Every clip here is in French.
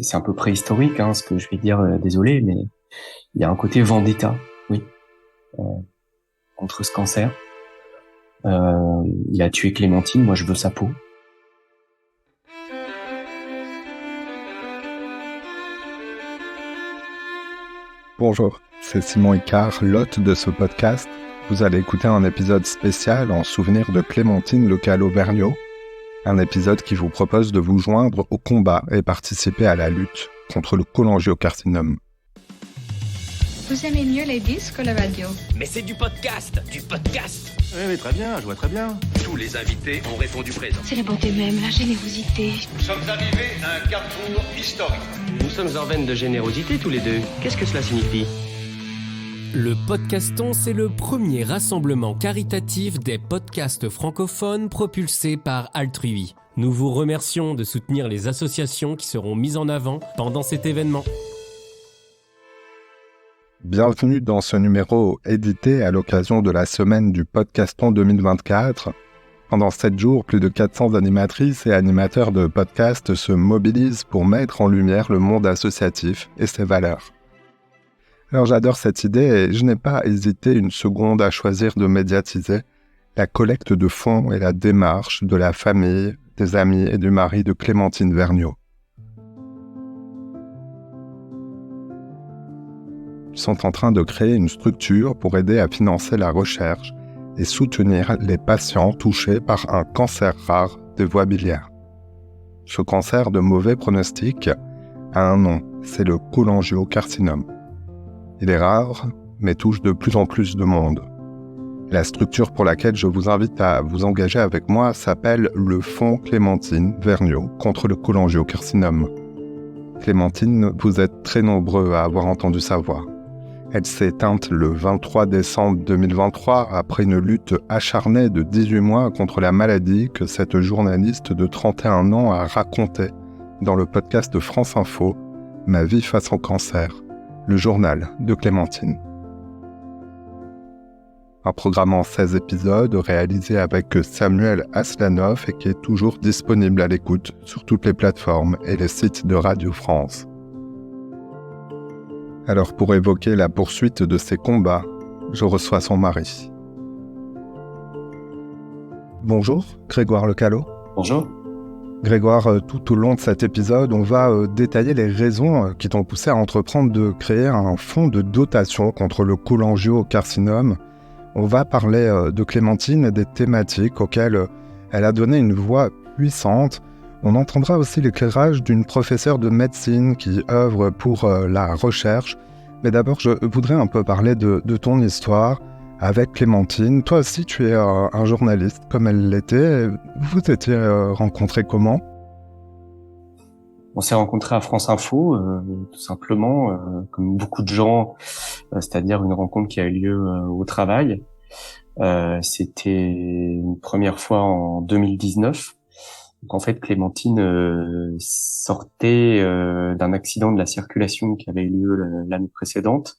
c'est un peu préhistorique, ce que je vais dire, désolé, mais il y a un côté vendetta, oui, euh, contre ce cancer. Il a tué Clémentine, moi je veux sa peau. Bonjour, c'est Simon Icard, l'hôte de ce podcast. Vous allez écouter un épisode spécial en souvenir de Clémentine Lecalo-Vergnaud, un épisode qui vous propose de vous joindre au combat et participer à la lutte contre le cholangiocarcinome. Vous aimez mieux les disques ou la radio? Mais c'est du podcast. Oui, très bien, je vois très bien. Tous les invités ont répondu présent. C'est la bonté même, la générosité. Nous sommes arrivés à un carrefour historique. Nous sommes en veine de générosité tous les deux. Qu'est-ce que cela signifie ? Le Podcaston, c'est le premier rassemblement caritatif des podcasts francophones propulsés par Altrui. Nous vous remercions de soutenir les associations qui seront mises en avant pendant cet événement. Bienvenue dans ce numéro édité à l'occasion de la semaine du Podcaston 2024. Pendant 7 jours, plus de 400 animatrices et animateurs de podcasts se mobilisent pour mettre en lumière le monde associatif et ses valeurs. Alors j'adore cette idée et je n'ai pas hésité une seconde à choisir de médiatiser la collecte de fonds et la démarche de la famille, des amis et du mari de Clémentine Vergnaud. Ils sont en train de créer une structure pour aider à financer la recherche et soutenir les patients touchés par un cancer rare des voies biliaires. Ce cancer de mauvais pronostic a un nom, c'est le cholangiocarcinome. Il est rare, mais touche de plus en plus de monde. La structure pour laquelle je vous invite à vous engager avec moi s'appelle le Fonds Clémentine Vergnaud contre le cholangiocarcinome. Clémentine, vous êtes très nombreux à avoir entendu sa voix. Elle s'est éteinte le 23 décembre 2023 après une lutte acharnée de 18 mois contre la maladie que cette journaliste de 31 ans a racontée dans le podcast de France Info « Ma vie face au cancer », le journal de Clémentine. Un programme en 16 épisodes réalisé avec Samuel Aslanov et qui est toujours disponible à l'écoute sur toutes les plateformes et les sites de Radio France. Alors pour évoquer la poursuite de ces combats, je reçois son mari. Bonjour, Grégoire Lecalo. Bonjour. Grégoire, tout au long de cet épisode, on va détailler les raisons qui t'ont poussé à entreprendre de créer un fonds de dotation contre le cholangiocarcinome. On va parler de Clémentine et des thématiques auxquelles elle a donné une voix puissante. On entendra aussi l'éclairage d'une professeure de médecine qui œuvre pour la recherche. Mais d'abord, je voudrais un peu parler de ton histoire avec Clémentine. Toi aussi, tu es un journaliste comme elle l'était. Vous étiez rencontrés comment ? On s'est rencontrés à France Info, tout simplement, comme beaucoup de gens, c'est-à-dire une rencontre qui a eu lieu au travail. C'était une première fois en 2019. Donc en fait, Clémentine sortait d'un accident de la circulation qui avait eu lieu l'année précédente.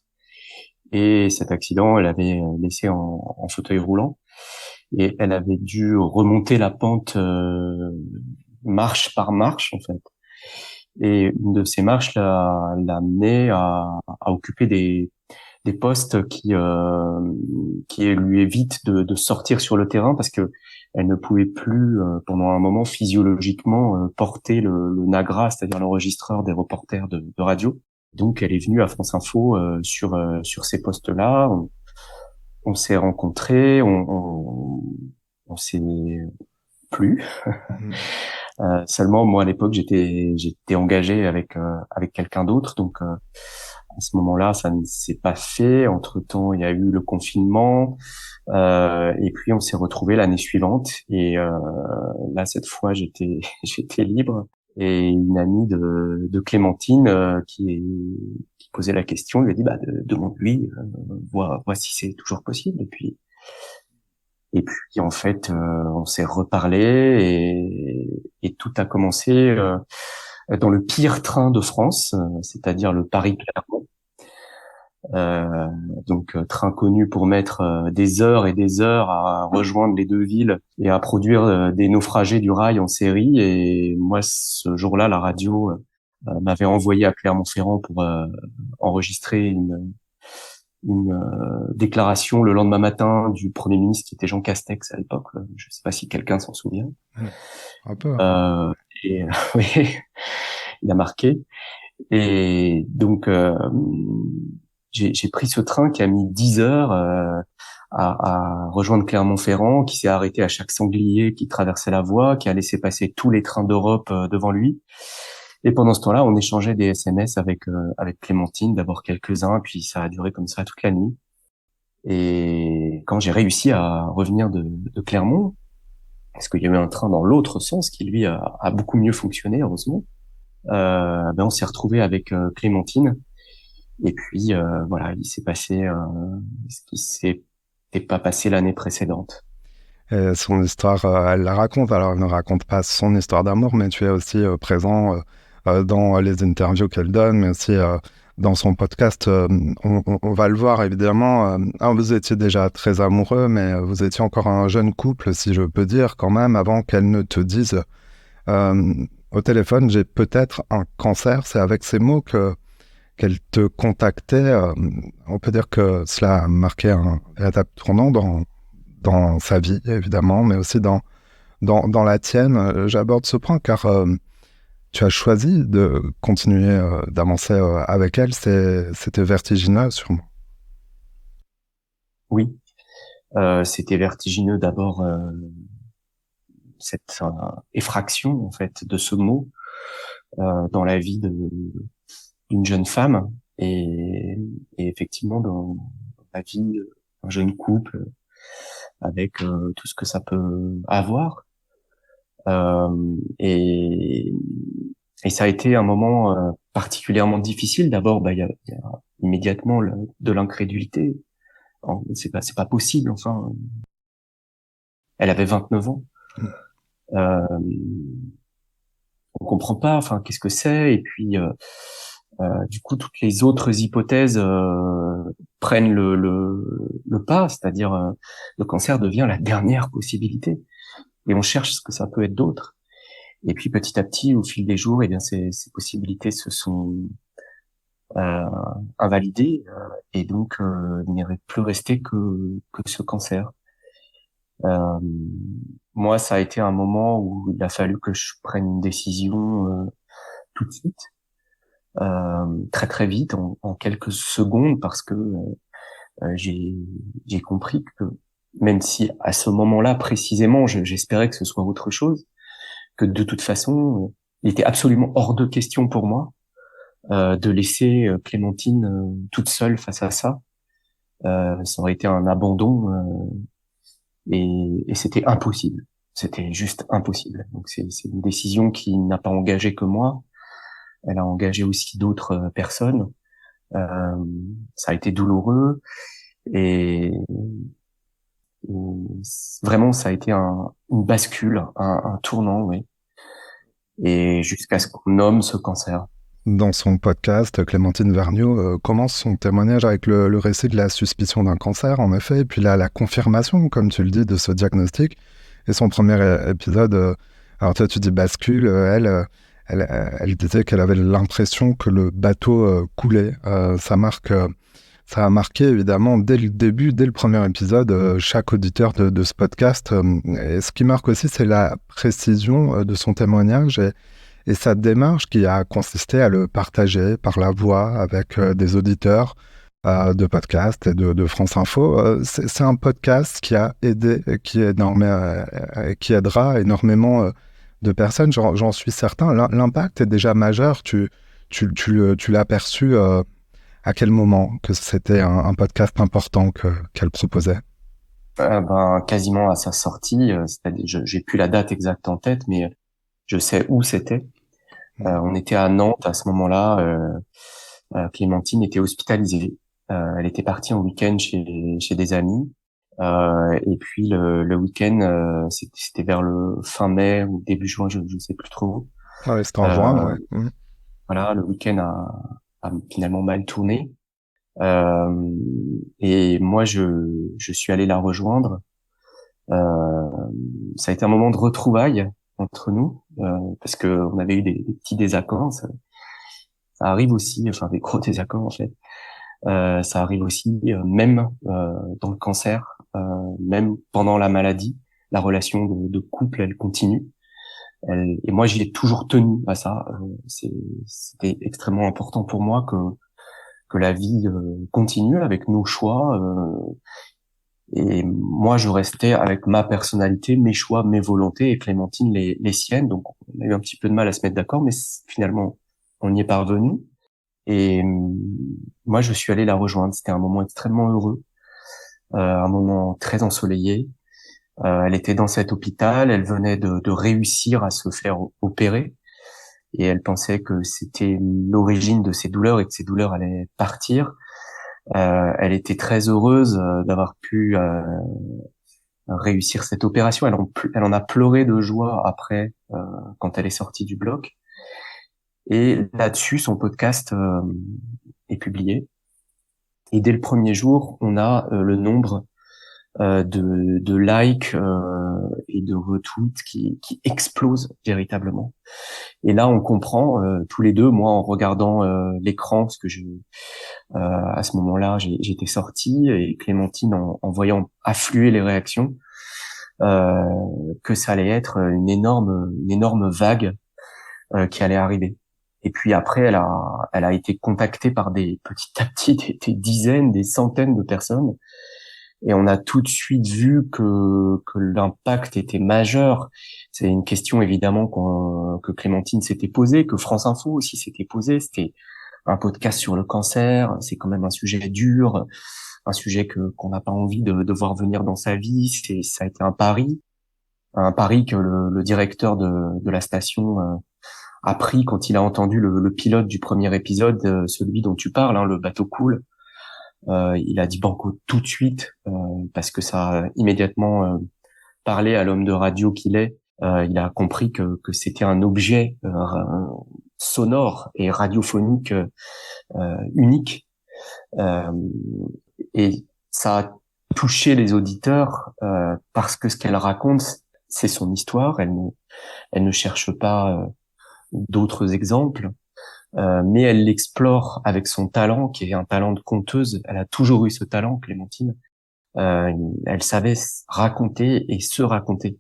Et cet accident, elle avait laissé en fauteuil roulant. Et elle avait dû remonter la pente marche par marche, en fait. Et une de ces marches l'a amenée à occuper des postes qui lui évitent de sortir sur le terrain parce que elle ne pouvait plus pendant un moment physiologiquement porter le NAGRA, c'est-à-dire l'enregistreur des reporters de radio. Donc elle est venue à France Info sur ces postes-là. On s'est rencontrés, on s'est plus. Seulement moi à l'époque j'étais engagé avec quelqu'un d'autre, donc à ce moment-là ça ne s'est pas fait. Entre-temps il y a eu le confinement et puis on s'est retrouvés l'année suivante et là cette fois j'étais libre et une amie de Clémentine qui posait la question lui a dit demande-lui vois si c'est toujours possible et puis en fait on s'est reparlé et tout a commencé dans le pire train de France, c'est-à-dire le Paris-Clermont. Donc train connu pour mettre des heures et des heures à rejoindre les deux villes et à produire des naufragés du rail en série. Et moi, ce jour-là, la radio m'avait envoyé à Clermont-Ferrand pour enregistrer une déclaration le lendemain matin du Premier ministre qui était Jean Castex à l'époque. Je ne sais pas si quelqu'un s'en souvient. Un peu. Et oui, il a marqué. Et donc j'ai pris ce train qui a mis 10 heures à rejoindre Clermont-Ferrand, qui s'est arrêté à chaque sanglier qui traversait la voie, qui a laissé passer tous les trains d'Europe devant lui. Et pendant ce temps-là, on échangeait des SMS avec Clémentine, d'abord quelques-uns, puis ça a duré comme ça toute la nuit. Et quand j'ai réussi à revenir de Clermont, parce qu'il y a eu un train dans l'autre sens qui lui a beaucoup mieux fonctionné, heureusement, on s'est retrouvé avec Clémentine. Et puis voilà, il s'est passé ce qui s'était pas passé l'année précédente. Et son histoire, elle la raconte. Alors, elle ne raconte pas son histoire d'amour, mais tu es aussi présent dans les interviews qu'elle donne, mais aussi dans son podcast. On va le voir, évidemment. Vous étiez déjà très amoureux, mais vous étiez encore un jeune couple, si je peux dire, quand même, avant qu'elle ne te dise au téléphone, j'ai peut-être un cancer. C'est avec ces mots qu'elle te contactait. On peut dire que cela a marqué un étape tournant dans sa vie, évidemment, mais aussi dans la tienne. J'aborde ce point car tu as choisi de continuer d'avancer avec elle. C'était vertigineux, sûrement. Oui, c'était vertigineux d'abord, cette effraction en fait de ce mot dans la vie d'une jeune femme et effectivement dans la vie d'un jeune couple avec tout ce que ça peut avoir. Et ça a été un moment particulièrement difficile. D'abord, il y a immédiatement de l'incrédulité. C'est pas possible. Enfin, elle avait 29 ans. On comprend pas. Enfin, qu'est-ce que c'est? Et puis, du coup, toutes les autres hypothèses prennent le pas. C'est-à-dire, le cancer devient la dernière possibilité. Et on cherche ce que ça peut être d'autre. Et puis petit à petit, au fil des jours, eh bien ces possibilités se sont invalidées et donc il n'y aurait plus resté que ce cancer. Moi, ça a été un moment où il a fallu que je prenne une décision tout de suite, très très vite, en quelques secondes, parce que j'ai compris que même si à ce moment-là précisément, j'espérais que ce soit autre chose, que de toute façon, il était absolument hors de question pour moi de laisser Clémentine toute seule face à ça. Ça aurait été un abandon et c'était impossible. C'était juste impossible. Donc c'est une décision qui n'a pas engagé que moi. Elle a engagé aussi d'autres personnes. Ça a été douloureux et vraiment ça a été une bascule, un tournant, oui. Et jusqu'à ce qu'on nomme ce cancer. Dans son podcast, Clémentine Vergniaud commence son témoignage avec le récit de la suspicion d'un cancer, en effet, et puis la confirmation, comme tu le dis, de ce diagnostic. Et son premier épisode, alors toi tu dis bascule, elle disait qu'elle avait l'impression que le bateau coulait. Ça a marqué évidemment dès le début, dès le premier épisode, chaque auditeur de ce podcast. Et ce qui marque aussi, c'est la précision de son témoignage et sa démarche qui a consisté à le partager par la voix avec des auditeurs de podcast et de France Info. C'est un podcast qui a aidé, qui aidera énormément de personnes, j'en suis certain. L'impact est déjà majeur. Tu l'as perçu à quel moment que c'était un podcast important qu'elle proposait? Quasiment à sa sortie. C'est-à-dire, j'ai plus la date exacte en tête, mais je sais où c'était. On était à Nantes à ce moment-là. Clémentine était hospitalisée. Elle était partie en week-end chez des amis. Et puis le week-end, c'était vers le fin mai ou début juin, je sais plus trop. Ah ouais, c'était en juin, ouais. Voilà, le week-end a finalement mal tourné. Et moi, je suis allé la rejoindre. Ça a été un moment de retrouvailles entre nous, parce que on avait eu des petits désaccords. Ça arrive aussi, enfin des gros désaccords en fait. Ça arrive aussi même dans le cancer, même pendant la maladie, la relation de couple elle continue. Et moi j'y ai toujours tenu à ça. C'était extrêmement important pour moi que la vie continue avec nos choix. Et moi je restais avec ma personnalité, mes choix, mes volontés, et Clémentine les siennes. Donc on a eu un petit peu de mal à se mettre d'accord, mais finalement on y est parvenu. Et moi, je suis allé la rejoindre. C'était un moment extrêmement heureux, un moment très ensoleillé. Elle était dans cet hôpital, elle venait de réussir à se faire opérer, et elle pensait que c'était l'origine de ses douleurs et que ses douleurs allaient partir. Elle était très heureuse d'avoir pu réussir cette opération. Elle en a pleuré de joie après, quand elle est sortie du bloc. Et là-dessus, son podcast est publié. Et dès le premier jour, on a le nombre de likes et de retweets qui explose véritablement. Et là, on comprend tous les deux, moi en regardant l'écran, parce que à ce moment-là, j'étais sorti, et Clémentine en voyant affluer les réactions, que ça allait être une énorme vague qui allait arriver. Et puis après, elle a été contactée par petit à petit des dizaines, des centaines de personnes. Et on a tout de suite vu que l'impact était majeur. C'est une question évidemment que Clémentine s'était posée, que France Info aussi s'était posée. C'était un podcast sur le cancer. C'est quand même un sujet dur, un sujet qu'on n'a pas envie de voir venir dans sa vie. Ça a été un pari que le directeur de la station a pris quand il a entendu le pilote du premier épisode, celui dont tu parles, hein, le bateau coule. Il a dit banco tout de suite, parce que ça a immédiatement parlé à l'homme de radio qu'il est. Il a compris que c'était un objet sonore et radiophonique unique. Et ça a touché les auditeurs parce que ce qu'elle raconte, c'est son histoire. Elle ne cherche pas d'autres exemples, mais elle l'explore avec son talent, qui est un talent de conteuse. Elle a toujours eu ce talent, Clémentine. Elle savait raconter et se raconter.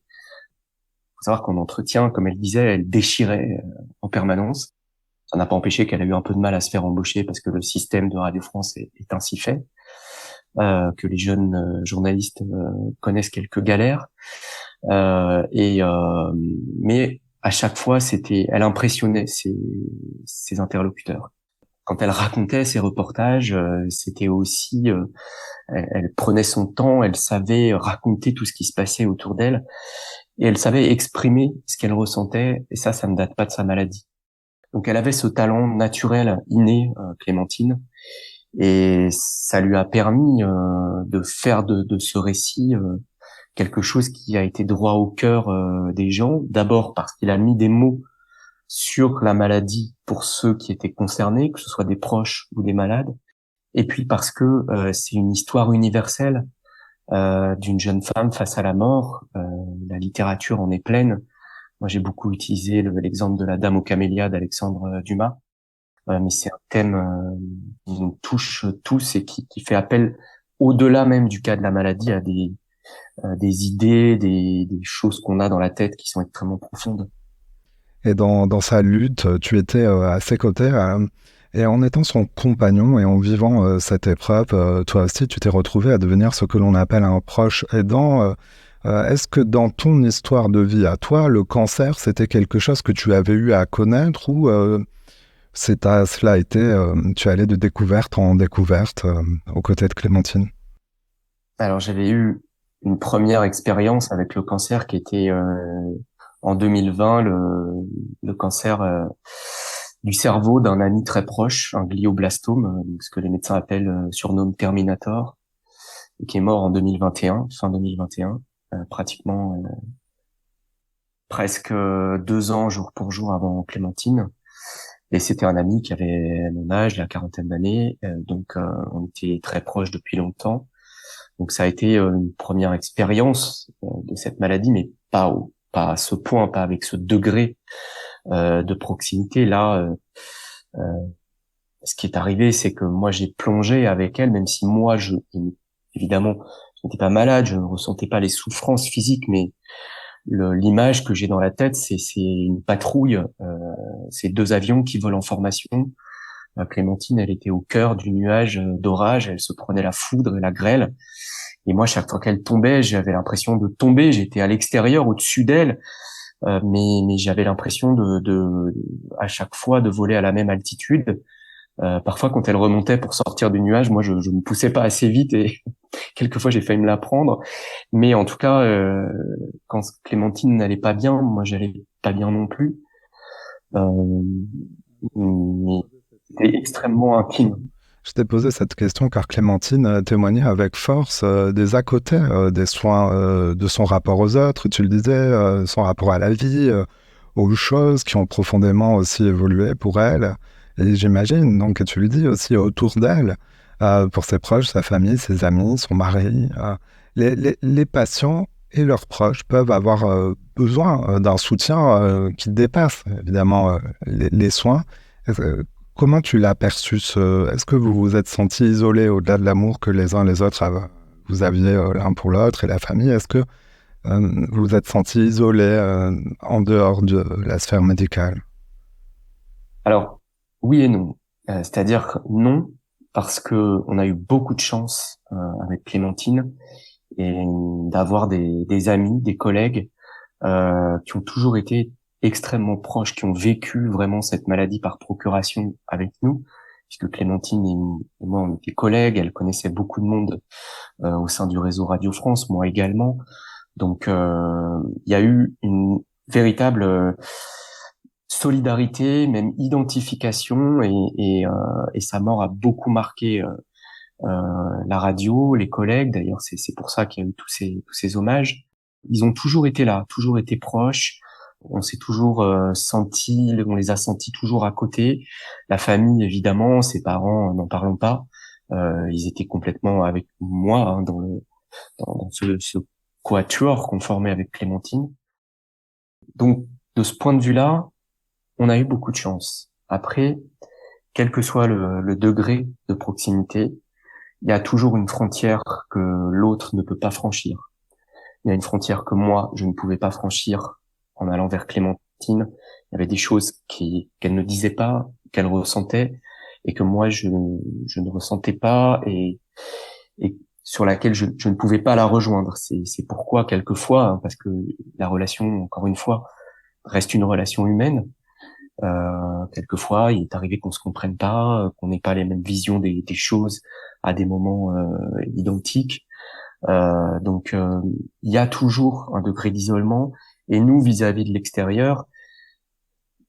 Faut savoir qu'en entretien, comme elle disait, elle déchirait en permanence. Ça n'a pas empêché qu'elle a eu un peu de mal à se faire embaucher parce que le système de Radio France est ainsi fait, que les jeunes journalistes connaissent quelques galères. Mais à chaque fois, elle impressionnait ses interlocuteurs. Quand elle racontait ses reportages, c'était aussi, elle prenait son temps, elle savait raconter tout ce qui se passait autour d'elle, et elle savait exprimer ce qu'elle ressentait, et ça ne date pas de sa maladie. Donc elle avait ce talent naturel, inné, Clémentine, et ça lui a permis de faire de ce récit quelque chose qui a été droit au cœur des gens, d'abord parce qu'il a mis des mots sur la maladie pour ceux qui étaient concernés, que ce soit des proches ou des malades, et puis parce que c'est une histoire universelle d'une jeune femme face à la mort. La littérature en est pleine. Moi, j'ai beaucoup utilisé l'exemple de la Dame aux camélias d'Alexandre Dumas, mais c'est un thème qui nous touche tous et qui fait appel, au-delà même du cas de la maladie, à des idées, des choses qu'on a dans la tête qui sont extrêmement profondes. Et dans sa lutte, tu étais à ses côtés, et en étant son compagnon et en vivant cette épreuve, toi aussi tu t'es retrouvé à devenir ce que l'on appelle un proche aidant. Est-ce que dans ton histoire de vie à toi, le cancer, c'était quelque chose que tu avais eu à connaître, ou cela a été, tu allais de découverte en découverte aux côtés de Clémentine? Alors j'avais eu une première expérience avec le cancer qui était en 2020, le cancer du cerveau d'un ami très proche, un glioblastome, ce que les médecins surnomment Terminator, qui est mort en 2021, fin 2021, pratiquement presque 2 ans jour pour jour avant Clémentine. Et c'était un ami qui avait mon âge, la quarantaine d'années, donc on était très proches depuis longtemps. Donc ça a été une première expérience de cette maladie, mais pas à ce point, pas avec ce degré de proximité. Là, ce qui est arrivé, c'est que moi j'ai plongé avec elle, même si moi évidemment, je n'étais pas malade, je ne ressentais pas les souffrances physiques, mais l'image que j'ai dans la tête, c'est une patrouille, c'est 2 avions qui volent en formation. Clémentine, elle était au cœur du nuage d'orage, elle se prenait la foudre et la grêle. Et moi, chaque fois qu'elle tombait, j'avais l'impression de tomber. J'étais à l'extérieur, au-dessus d'elle, mais j'avais l'impression à chaque fois de voler à la même altitude. Parfois, quand elle remontait pour sortir du nuage, moi, je ne poussais pas assez vite et quelquefois, j'ai failli me la prendre. Mais en tout cas, quand Clémentine n'allait pas bien, moi, j'allais pas bien non plus. Mais c'était extrêmement intime. Je t'ai posé cette question car Clémentine témoignait avec force des à côté, des soins de son rapport aux autres, tu le disais, son rapport à la vie, aux choses qui ont profondément aussi évolué pour elle. Et j'imagine, donc, et tu le dis aussi autour d'elle, pour ses proches, sa famille, ses amis, son mari, les patients et leurs proches peuvent avoir besoin d'un soutien qui dépasse évidemment les soins. Comment tu l'as perçu Est-ce que vous vous êtes sentis isolés au-delà de l'amour que les uns les autres vous aviez l'un pour l'autre et la famille? Est-ce que vous vous êtes sentis isolés en dehors de la sphère médicale? Alors, oui et non. C'est-à-dire que non, parce que on a eu beaucoup de chance avec Clémentine et d'avoir des amis, des collègues qui ont toujours été extrêmement proches, qui ont vécu vraiment cette maladie par procuration avec nous, puisque Clémentine et moi, on était collègues, elle connaissait beaucoup de monde au sein du réseau Radio France, moi également. Donc, il y a eu une véritable solidarité, même identification, et sa mort a beaucoup marqué la radio, les collègues. D'ailleurs, c'est pour ça qu'il y a eu tous ces hommages. Ils ont toujours été là, toujours été proches. On s'est toujours on les a sentis toujours à côté. La famille, évidemment, ses parents, n'en parlons pas. Ils étaient complètement avec moi dans ce quatuor qu'on formait avec Clémentine. Donc, de ce point de vue-là, on a eu beaucoup de chance. Après, quel que soit le degré de proximité, il y a toujours une frontière que l'autre ne peut pas franchir. Il y a une frontière que moi, je ne pouvais pas franchir en allant vers Clémentine. Il y avait des choses qu'elle ne disait pas, qu'elle ressentait, et que moi, je ne ressentais pas, et sur laquelle je ne pouvais pas la rejoindre. C'est pourquoi, quelquefois, hein, parce que la relation, encore une fois, reste une relation humaine, quelquefois, il est arrivé qu'on se comprenne pas, qu'on n'ait pas les mêmes visions des choses à des moments identiques. Donc, il y a toujours un degré d'isolement. Et nous, vis-à-vis de l'extérieur,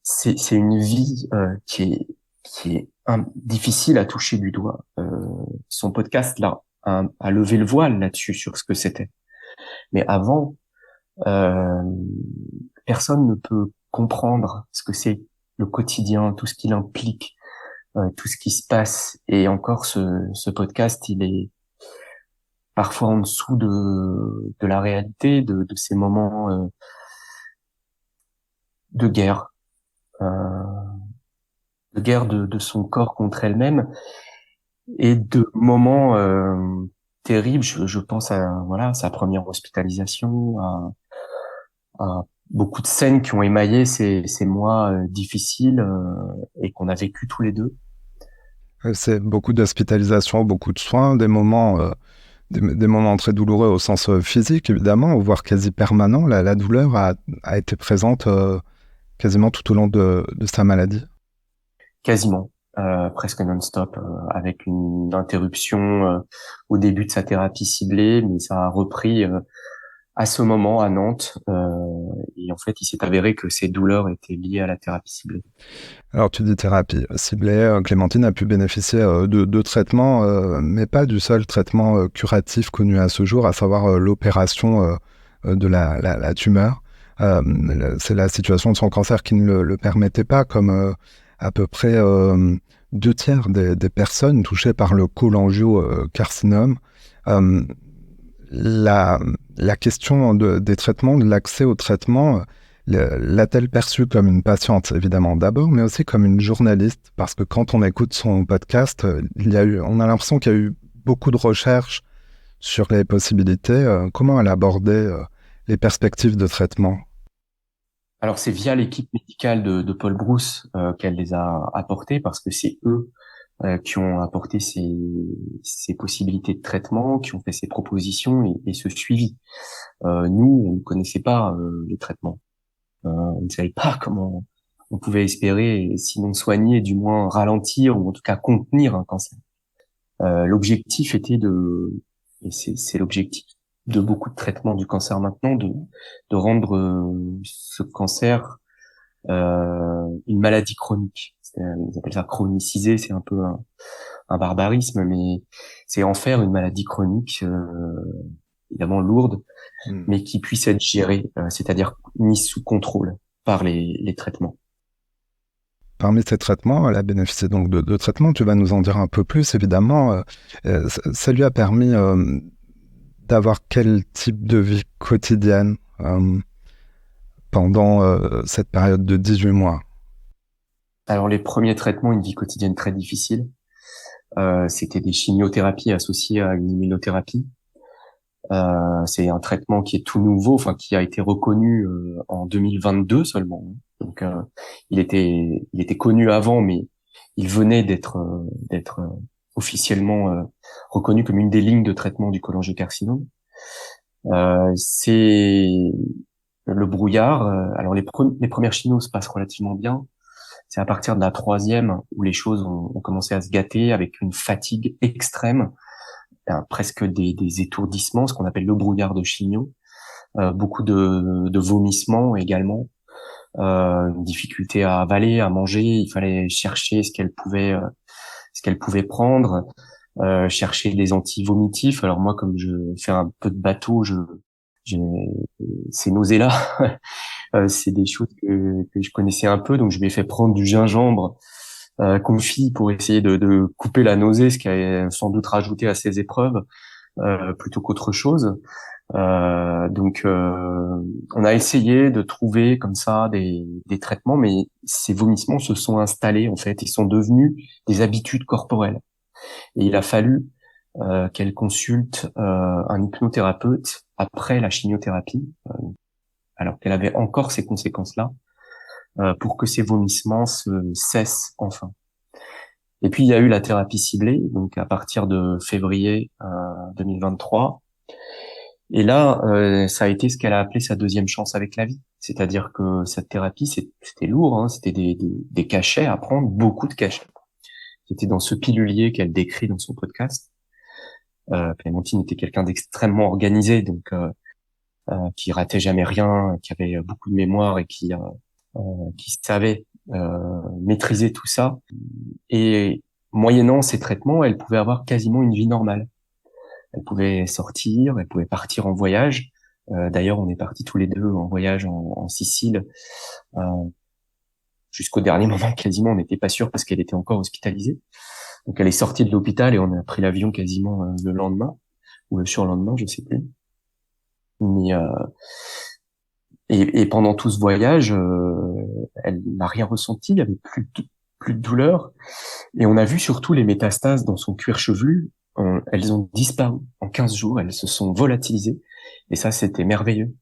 c'est une vie qui est difficile à toucher du doigt. Son podcast là a levé le voile là-dessus sur ce que c'était. Mais avant, personne ne peut comprendre ce que c'est le quotidien, tout ce qu'il implique, tout ce qui se passe. Et encore, ce podcast, il est parfois en dessous de la réalité, de ces moments de guerre, de son corps contre elle-même, et de moments terribles. Je pense à sa première hospitalisation, à beaucoup de scènes qui ont émaillé ces mois difficiles et qu'on a vécu tous les deux. C'est beaucoup d'hospitalisation, beaucoup de soins, des moments très douloureux au sens physique, évidemment, voire quasi permanent. La douleur a été présente quasiment tout au long de sa maladie. Quasiment, presque non-stop, avec une interruption au début de sa thérapie ciblée, mais ça a repris à ce moment à Nantes, et en fait il s'est avéré que ces douleurs étaient liées à la thérapie ciblée. Alors tu dis thérapie ciblée, Clémentine a pu bénéficier de traitements, mais pas du seul traitement curatif connu à ce jour, à savoir l'opération de la tumeur. C'est la situation de son cancer qui ne le permettait pas, comme à peu près 2/3 des personnes touchées par le cholangiocarcinome. La question des traitements, de l'accès aux traitements, L'a-t-elle perçue comme une patiente, évidemment, d'abord, mais aussi comme une journaliste? Parce que quand on écoute son podcast, on a l'impression qu'il y a eu beaucoup de recherches sur les possibilités. Comment elle abordait les perspectives de traitement? Alors c'est via l'équipe médicale de Paul Brousse qu'elle les a apportés, parce que c'est eux qui ont apporté ces possibilités de traitement, qui ont fait ces propositions et ce suivi. Nous, on ne connaissait pas les traitements. On ne savait pas comment on pouvait espérer, sinon soigner, du moins ralentir ou en tout cas contenir un cancer. L'objectif était et c'est l'objectif de beaucoup de traitements du cancer maintenant, de rendre ce cancer une maladie chronique. Ils appellent ça chroniciser, c'est un peu un barbarisme, mais c'est en faire une maladie chronique, évidemment lourde, mais qui puisse être gérée, c'est-à-dire mise sous contrôle par les traitements. Parmi ces traitements, elle a bénéficié donc de traitements. Tu vas nous en dire un peu plus, évidemment. Ça lui a permis d'avoir quel type de vie quotidienne pendant cette période de 18 mois? Alors les premiers traitements, une vie quotidienne très difficile. C'était des chimiothérapies associées à une immunothérapie. C'est un traitement qui est tout nouveau, enfin qui a été reconnu en 2022 seulement. Donc il était connu avant, mais il venait d'être officiellement reconnu comme une des lignes de traitement du cholangiocarcinome. C'est le brouillard. Alors les premières chimios se passent relativement bien. C'est à partir de la troisième où les choses ont commencé à se gâter, avec une fatigue extrême, presque des étourdissements, ce qu'on appelle le brouillard de chimio, beaucoup de vomissements également, une difficulté à avaler, à manger. Il fallait chercher ce qu'elle pouvait prendre, chercher des anti-vomitifs. Alors moi, comme je fais un peu de bateau, j'ai ces nausées-là, c'est des choses que je connaissais un peu, donc je lui ai fait prendre du gingembre confit pour essayer de couper la nausée, ce qui a sans doute rajouté à ses épreuves plutôt qu'autre chose. Donc on a essayé de trouver comme ça des traitements, mais ces vomissements se sont installés en fait, ils sont devenus des habitudes corporelles. Et il a fallu qu'elle consulte un hypnothérapeute après la chimiothérapie, alors qu'elle avait encore ces conséquences-là, pour que ces vomissements se cessent enfin. Et puis il y a eu la thérapie ciblée, donc à partir de février 2023. Et là, ça a été ce qu'elle a appelé sa deuxième chance avec la vie. C'est-à-dire que cette thérapie, c'était lourd, hein, c'était des cachets à prendre, beaucoup de cachets. C'était dans ce pilulier qu'elle décrit dans son podcast. Clémentine était quelqu'un d'extrêmement organisé, donc qui ratait jamais rien, qui avait beaucoup de mémoire et qui savait maîtriser tout ça. Et moyennant ces traitements, elle pouvait avoir quasiment une vie normale. Elle pouvait sortir, elle pouvait partir en voyage. D'ailleurs, on est partis tous les deux en voyage en Sicile. Jusqu'au dernier moment, quasiment, on n'était pas sûr parce qu'elle était encore hospitalisée. Donc, elle est sortie de l'hôpital et on a pris l'avion quasiment le lendemain ou le surlendemain, je sais plus. Mais et pendant tout ce voyage, elle n'a rien ressenti. Il y avait plus de douleur. Et on a vu surtout les métastases dans son cuir chevelu. Elles ont disparu en 15 jours. Elles se sont volatilisées. Et ça, c'était merveilleux.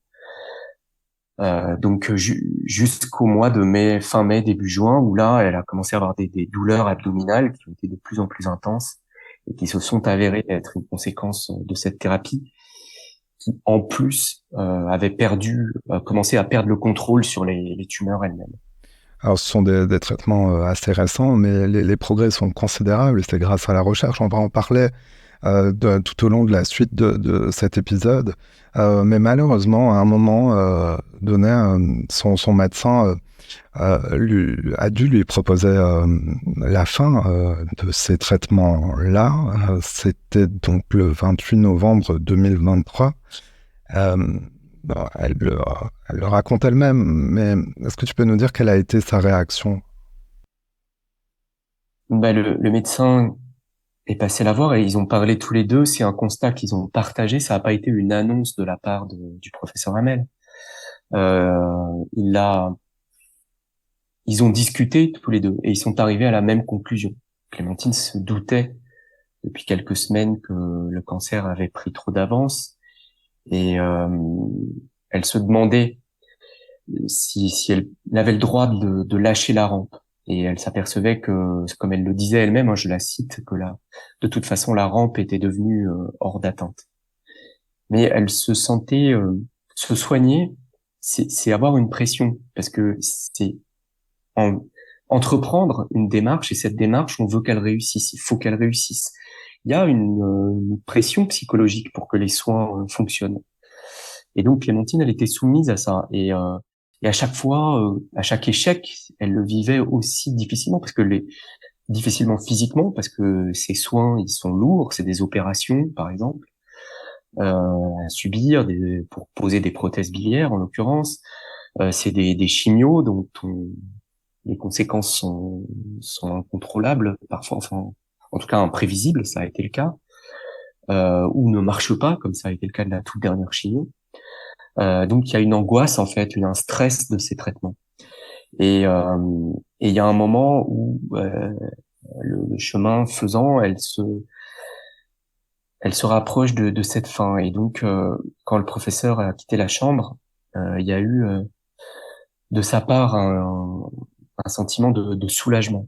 Donc jusqu'au mois de mai, fin mai, début juin, où là, elle a commencé à avoir des douleurs abdominales qui ont été de plus en plus intenses et qui se sont avérées être une conséquence de cette thérapie, qui en plus avait commencé à perdre le contrôle sur les tumeurs elles-mêmes. Alors, ce sont des traitements assez récents, mais les progrès sont considérables et c'est grâce à la recherche. On va en parler tout au long de la suite de cet épisode. Mais malheureusement, à un moment donné, son médecin a dû lui proposer la fin de ces traitements-là. C'était donc le 28 novembre 2023. Elle le raconte elle-même, mais est-ce que tu peux nous dire quelle a été sa réaction? Le médecin est passé la voir et ils ont parlé tous les deux. C'est un constat qu'ils ont partagé. Ça n'a pas été une annonce de la part du professeur Hamel. Il a Ils ont discuté tous les deux et ils sont arrivés à la même conclusion. Clémentine se doutait depuis quelques semaines que le cancer avait pris trop d'avance et elle se demandait si elle avait le droit de lâcher la rampe. Et elle s'apercevait que, comme elle le disait elle-même, hein, je la cite, que de toute façon la rampe était devenue hors d'atteinte. Mais elle se sentait se soigner, c'est avoir une pression parce que c'est entreprendre une démarche et cette démarche, on veut qu'elle réussisse, il faut qu'elle réussisse. Il y a une pression psychologique pour que les soins fonctionnent. Et donc Clémentine, elle était soumise à ça. Et à chaque fois, à chaque échec, elle le vivait aussi difficilement difficilement physiquement parce que ces soins, ils sont lourds, c'est des opérations, par exemple, à subir, pour poser des prothèses biliaires en l'occurrence. C'est des chimios dont les conséquences sont incontrôlables, parfois, enfin, en tout cas imprévisibles, ça a été le cas, ou ne marchent pas, comme ça a été le cas de la toute dernière chimio. Donc il y a une angoisse en fait, un stress de ces traitements. Et il y a un moment où le chemin faisant, elle se rapproche de cette fin. Et donc quand le professeur a quitté la chambre, il y a eu de sa part un sentiment de soulagement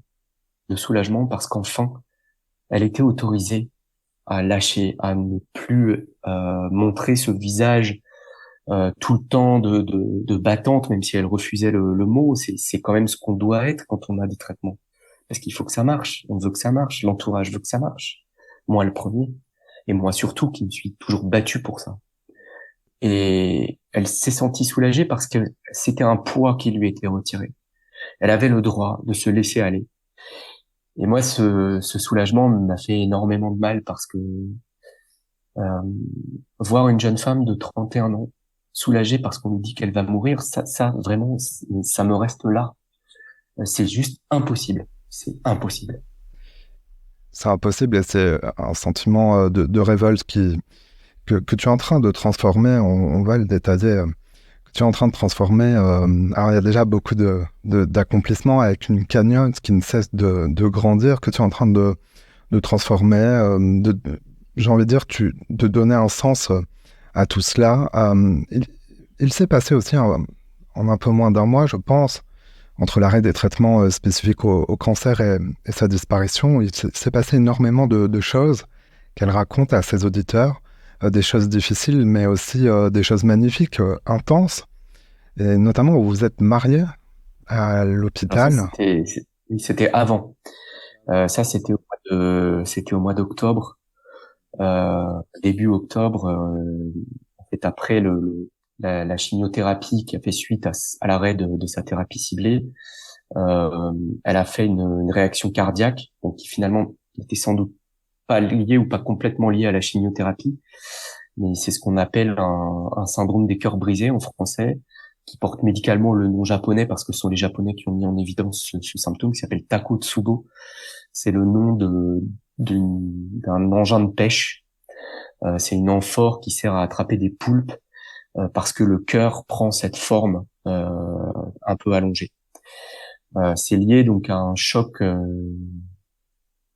parce qu'enfin elle était autorisée à lâcher, à ne plus montrer ce visage tout le temps de battante, même si elle refusait le mot. C'est quand même ce qu'on doit être quand on a des traitements. Parce qu'il faut que ça marche. On veut que ça marche. L'entourage veut que ça marche. Moi, le premier. Et moi, surtout, qui me suis toujours battu pour ça. Et elle s'est sentie soulagée parce que c'était un poids qui lui était retiré. Elle avait le droit de se laisser aller. Et moi, ce soulagement m'a fait énormément de mal parce que euh, voir une jeune femme de 31 ans soulagée parce qu'on lui dit qu'elle va mourir, ça vraiment, ça me reste là. C'est juste impossible. C'est impossible. C'est impossible et c'est un sentiment de révolte que tu es en train de transformer, on va le détailler, que tu es en train de transformer. Alors il y a déjà beaucoup d'accomplissements avec une cagnotte qui ne cesse de grandir, que tu es en train de transformer, j'ai envie de dire, de donner un sens à tout cela. Il s'est passé aussi en un peu moins d'un mois, je pense, entre l'arrêt des traitements spécifiques au cancer et sa disparition. Il s'est passé énormément de choses qu'elle raconte à ses auditeurs, des choses difficiles, mais aussi des choses magnifiques, intenses, et notamment où vous êtes mariés à l'hôpital. C'était avant. Ça, c'était au mois d'octobre, début octobre, en fait, après la chimiothérapie qui a fait suite à l'arrêt de sa thérapie ciblée. Elle a fait une réaction cardiaque, donc qui finalement n'était sans doute pas liée ou pas complètement liée à la chimiothérapie, mais c'est ce qu'on appelle un syndrome des cœurs brisés en français, qui porte médicalement le nom japonais parce que ce sont les Japonais qui ont mis en évidence ce symptôme, qui s'appelle Takotsubo. C'est le nom d'un engin de pêche. C'est une amphore qui sert à attraper des poulpes parce que le cœur prend cette forme un peu allongée. C'est lié donc à un choc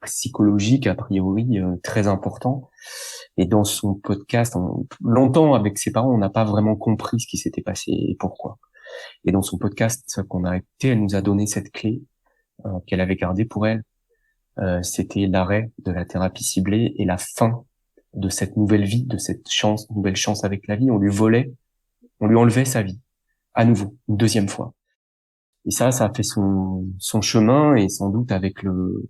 psychologique a priori très important. Et dans son podcast, longtemps avec ses parents, on n'a pas vraiment compris ce qui s'était passé et pourquoi. Et dans son podcast qu'on a écouté, elle nous a donné cette clé qu'elle avait gardée pour elle. C'était l'arrêt de la thérapie ciblée et la fin de cette nouvelle vie, de cette nouvelle chance avec la vie. On lui enlevait sa vie à nouveau, une deuxième fois. Et ça a fait son chemin et sans doute avec une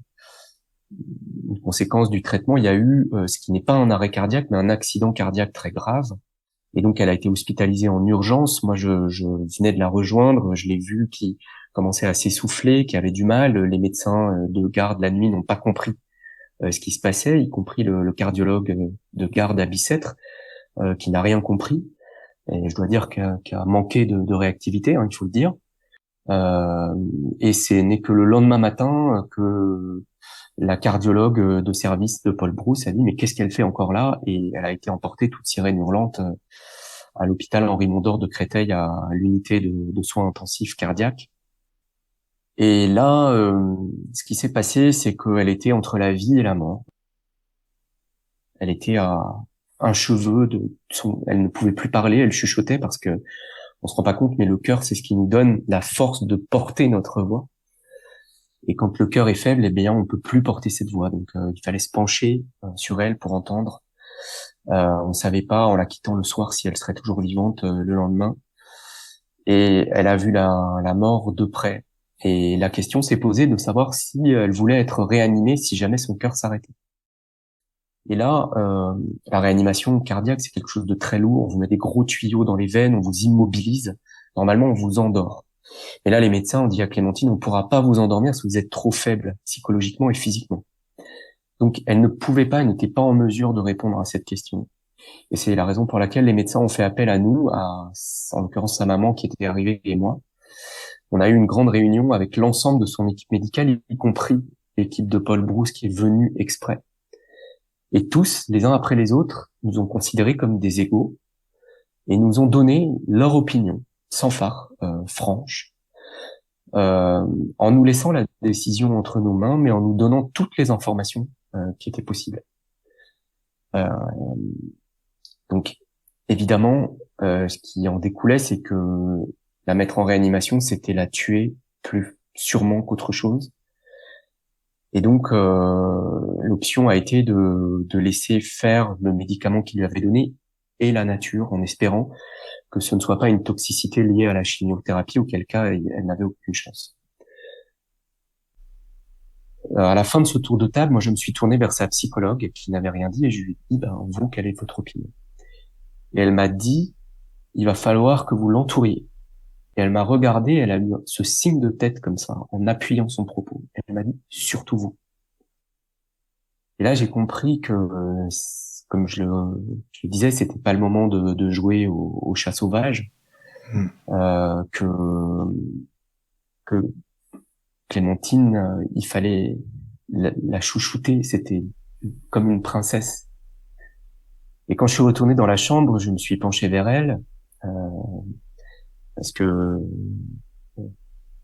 conséquence du traitement, il y a eu ce qui n'est pas un arrêt cardiaque, mais un accident cardiaque très grave. Et donc, elle a été hospitalisée en urgence. Moi, je venais de la rejoindre. Je l'ai vue qui commençait à s'essouffler, qui avait du mal. Les médecins de garde la nuit n'ont pas compris ce qui se passait, y compris le cardiologue de garde à Bicêtre, qui n'a rien compris. Et je dois dire qu'il a manqué de réactivité, hein, il faut le dire. Et c'est n'est que le lendemain matin que la cardiologue de service de Paul Brousse a dit mais qu'est-ce qu'elle fait encore là, et elle a été emportée toute sirène hurlante à l'hôpital Henri Mondor de Créteil, à l'unité de soins intensifs cardiaques. Et là, ce qui s'est passé, c'est qu'elle était entre la vie et la mort. Elle était à un cheveu elle ne pouvait plus parler, elle chuchotait parce que on se rend pas compte, mais le cœur, c'est ce qui nous donne la force de porter notre voix. Et quand le cœur est faible, eh bien, on peut plus porter cette voix. Donc, il fallait se pencher sur elle pour entendre. On ne savait pas, en la quittant le soir, si elle serait toujours vivante le lendemain. Et elle a vu la mort de près. Et la question s'est posée de savoir si elle voulait être réanimée si jamais son cœur s'arrêtait. Et là, la réanimation cardiaque, c'est quelque chose de très lourd. On vous met des gros tuyaux dans les veines, on vous immobilise. Normalement, on vous endort. Et là, les médecins ont dit à Clémentine, on ne pourra pas vous endormir si vous êtes trop faible psychologiquement et physiquement. Donc, elle ne pouvait pas, elle n'était pas en mesure de répondre à cette question. Et c'est la raison pour laquelle les médecins ont fait appel à nous, en l'occurrence sa maman qui était arrivée et moi. On a eu une grande réunion avec l'ensemble de son équipe médicale, y compris l'équipe de Paul Brousse qui est venue exprès. Et tous, les uns après les autres, nous ont considérés comme des égaux et nous ont donné leur opinion, sans phare, franche, en nous laissant la décision entre nos mains, mais en nous donnant toutes les informations qui étaient possibles. Donc, évidemment, ce qui en découlait, c'est que la mettre en réanimation, c'était la tuer plus sûrement qu'autre chose. Et donc, l'option a été de laisser faire le médicament qu'il lui avait donné et la nature, en espérant que ce ne soit pas une toxicité liée à la chimiothérapie, auquel cas elle n'avait aucune chance. À la fin de ce tour de table, moi je me suis tourné vers sa psychologue qui n'avait rien dit et je lui ai dit, vous, quelle est votre opinion? Et elle m'a dit, il va falloir que vous l'entouriez. Et elle m'a regardé, elle a eu ce signe de tête comme ça, en appuyant son propos. Elle m'a dit, surtout vous. Et là, j'ai compris que, comme je le disais, c'était pas le moment de jouer au chat sauvage, que Clémentine, il fallait la chouchouter, c'était comme une princesse. Et quand je suis retourné dans la chambre, je me suis penché vers elle, parce que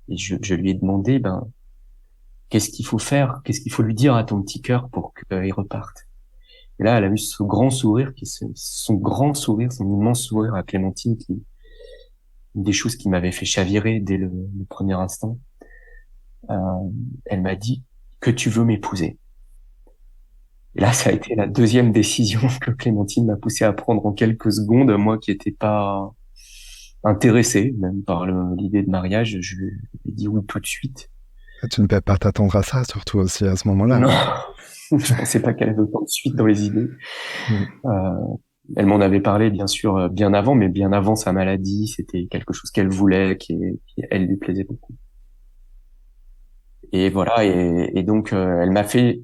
je lui ai demandé, qu'est-ce qu'il faut faire, qu'est-ce qu'il faut lui dire à ton petit cœur pour qu'il reparte. Et là, elle a eu ce grand sourire, son immense sourire à Clémentine, une des choses qui m'avait fait chavirer dès le premier instant. Elle m'a dit que tu veux m'épouser. Et là, ça a été la deuxième décision que Clémentine m'a poussé à prendre en quelques secondes. Moi qui n'étais pas intéressé même par l'idée de mariage, je lui ai dit oui tout de suite. Tu ne peux pas t'attendre à ça, surtout aussi à ce moment-là. Non, je pensais pas qu'elle avait autant de suite dans les idées. Elle m'en avait parlé bien sûr bien avant, mais bien avant sa maladie, c'était quelque chose qu'elle voulait, qui elle lui plaisait beaucoup. Et voilà, et donc elle m'a fait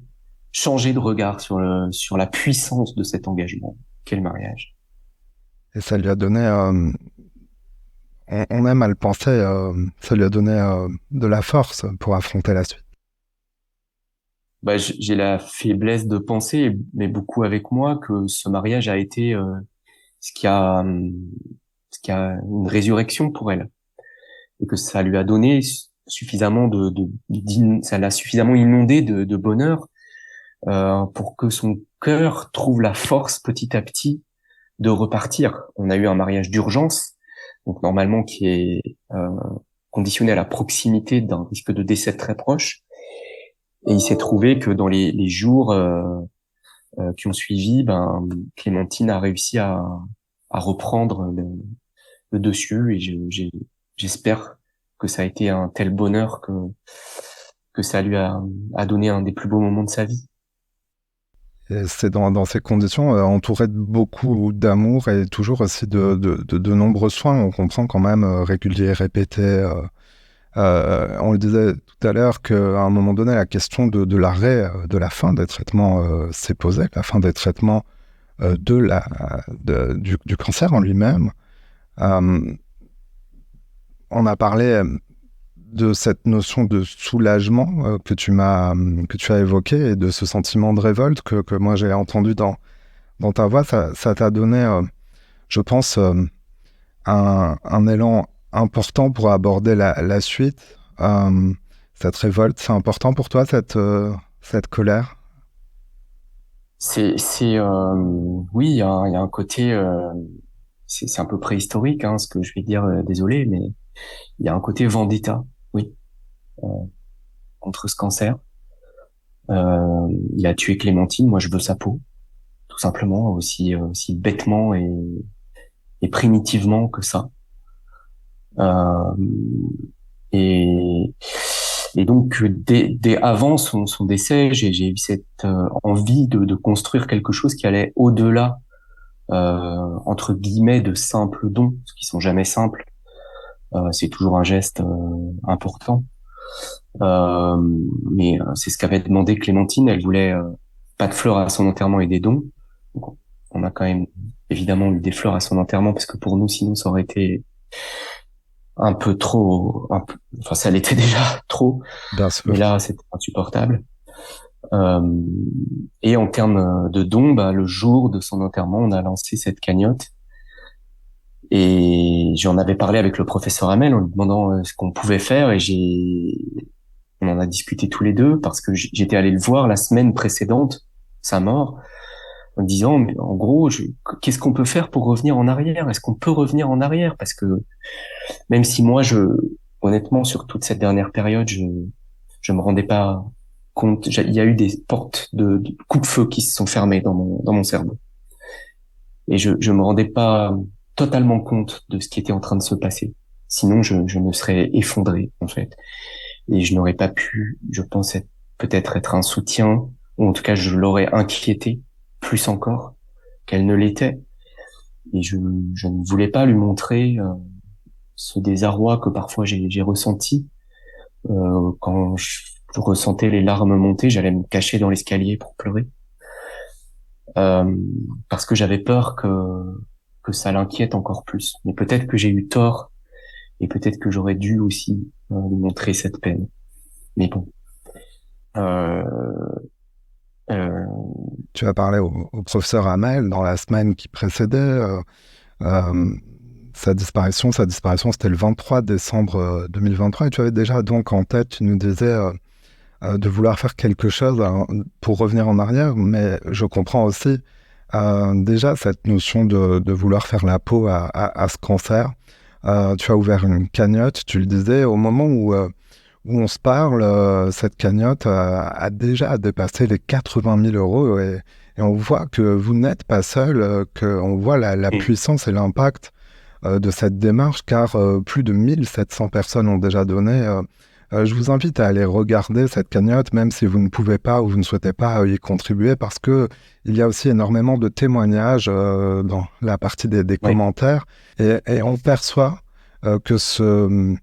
changer de regard sur la puissance de cet engagement qu'est le mariage. Et ça lui a donné, on aime à le penser, ça lui a donné de la force pour affronter la suite. J'ai la faiblesse de penser, mais beaucoup avec moi, que ce mariage a été ce qui a une résurrection pour elle, et que ça lui a donné suffisamment ça l'a suffisamment inondé de bonheur pour que son cœur trouve la force petit à petit de repartir. On a eu un mariage d'urgence, donc normalement qui est conditionné à la proximité d'un risque de décès très proche. Et il s'est trouvé que dans les jours qui ont suivi, Clémentine a réussi à reprendre le dessus, et j'espère que ça a été un tel bonheur que ça lui a donné un des plus beaux moments de sa vie. Et c'est dans ces conditions, entouré de beaucoup d'amour et toujours aussi de nombreux soins, on comprend quand même réguliers, répétés. On le disait tout à l'heure qu'à un moment donné, la question de l'arrêt, de la fin des traitements s'est posée, la fin des traitements du cancer en lui-même. On a parlé de cette notion de soulagement que tu as évoqué, et de ce sentiment de révolte que moi j'ai entendu dans ta voix. Ça t'a donné je pense, un élan important pour aborder la suite. Cette révolte, c'est important pour toi, cette colère? Oui, il y a un côté, c'est un peu préhistorique, hein, ce que je vais dire, désolé, mais il y a un côté vendetta, oui, euh, contre ce cancer. Il a tué Clémentine, moi je veux sa peau, tout simplement, aussi bêtement et primitivement que ça. Euh, et, et donc dès avant son décès, j'ai eu cette envie de construire quelque chose qui allait au-delà, entre guillemets, de simples dons, ce qui sont jamais simples. C'est toujours un geste important. Euh, mais c'est ce qu'avait demandé Clémentine. Elle voulait pas de fleurs à son enterrement et des dons. Donc, on a quand même évidemment eu des fleurs à son enterrement parce que pour nous, sinon, ça aurait été un peu trop. Enfin, ça l'était déjà trop. Bien sûr. Mais là, c'était insupportable. Euh, et en termes de dons, bah, le jour de son enterrement, on a lancé cette cagnotte. Et j'en avais parlé avec le professeur Hamel en lui demandant ce qu'on pouvait faire. On en a discuté tous les deux parce que j'étais allé le voir la semaine précédente, sa mort, en disant, mais en gros, qu'est-ce qu'on peut faire pour revenir en arrière? Est-ce qu'on peut revenir en arrière? Parce que même si moi, honnêtement, sur toute cette dernière période, je me rendais pas compte. Il y a eu des portes de coupe-feu qui se sont fermées dans mon cerveau. Et je me rendais pas totalement compte de ce qui était en train de se passer. Sinon, je me serais effondré, en fait. Et je n'aurais pas pu, je pense, peut-être être un soutien, ou en tout cas, je l'aurais inquiété plus encore qu'elle ne l'était. Et je ne voulais pas lui montrer ce désarroi que parfois j'ai ressenti. Quand je ressentais les larmes monter, j'allais me cacher dans l'escalier pour pleurer. Parce que j'avais peur que ça l'inquiète encore plus. Mais peut-être que j'ai eu tort, et peut-être que j'aurais dû aussi lui montrer cette peine. Mais bon. Euh, Tu as parlé au professeur Hamel dans la semaine qui précédait. Sa disparition, c'était le 23 décembre 2023. Et tu avais déjà donc en tête, tu nous disais, de vouloir faire quelque chose pour revenir en arrière. Mais je comprends aussi déjà cette notion de vouloir faire la peau à ce cancer. Tu as ouvert une cagnotte, tu le disais, au moment où on se parle, cette cagnotte a déjà dépassé les 80 000 euros et on voit que vous n'êtes pas seul, qu'on voit la puissance et l'impact de cette démarche, car plus de 1700 personnes ont déjà donné. Je vous invite à aller regarder cette cagnotte, même si vous ne pouvez pas ou vous ne souhaitez pas y contribuer, parce que il y a aussi énormément de témoignages dans la partie des commentaires, et on perçoit que ce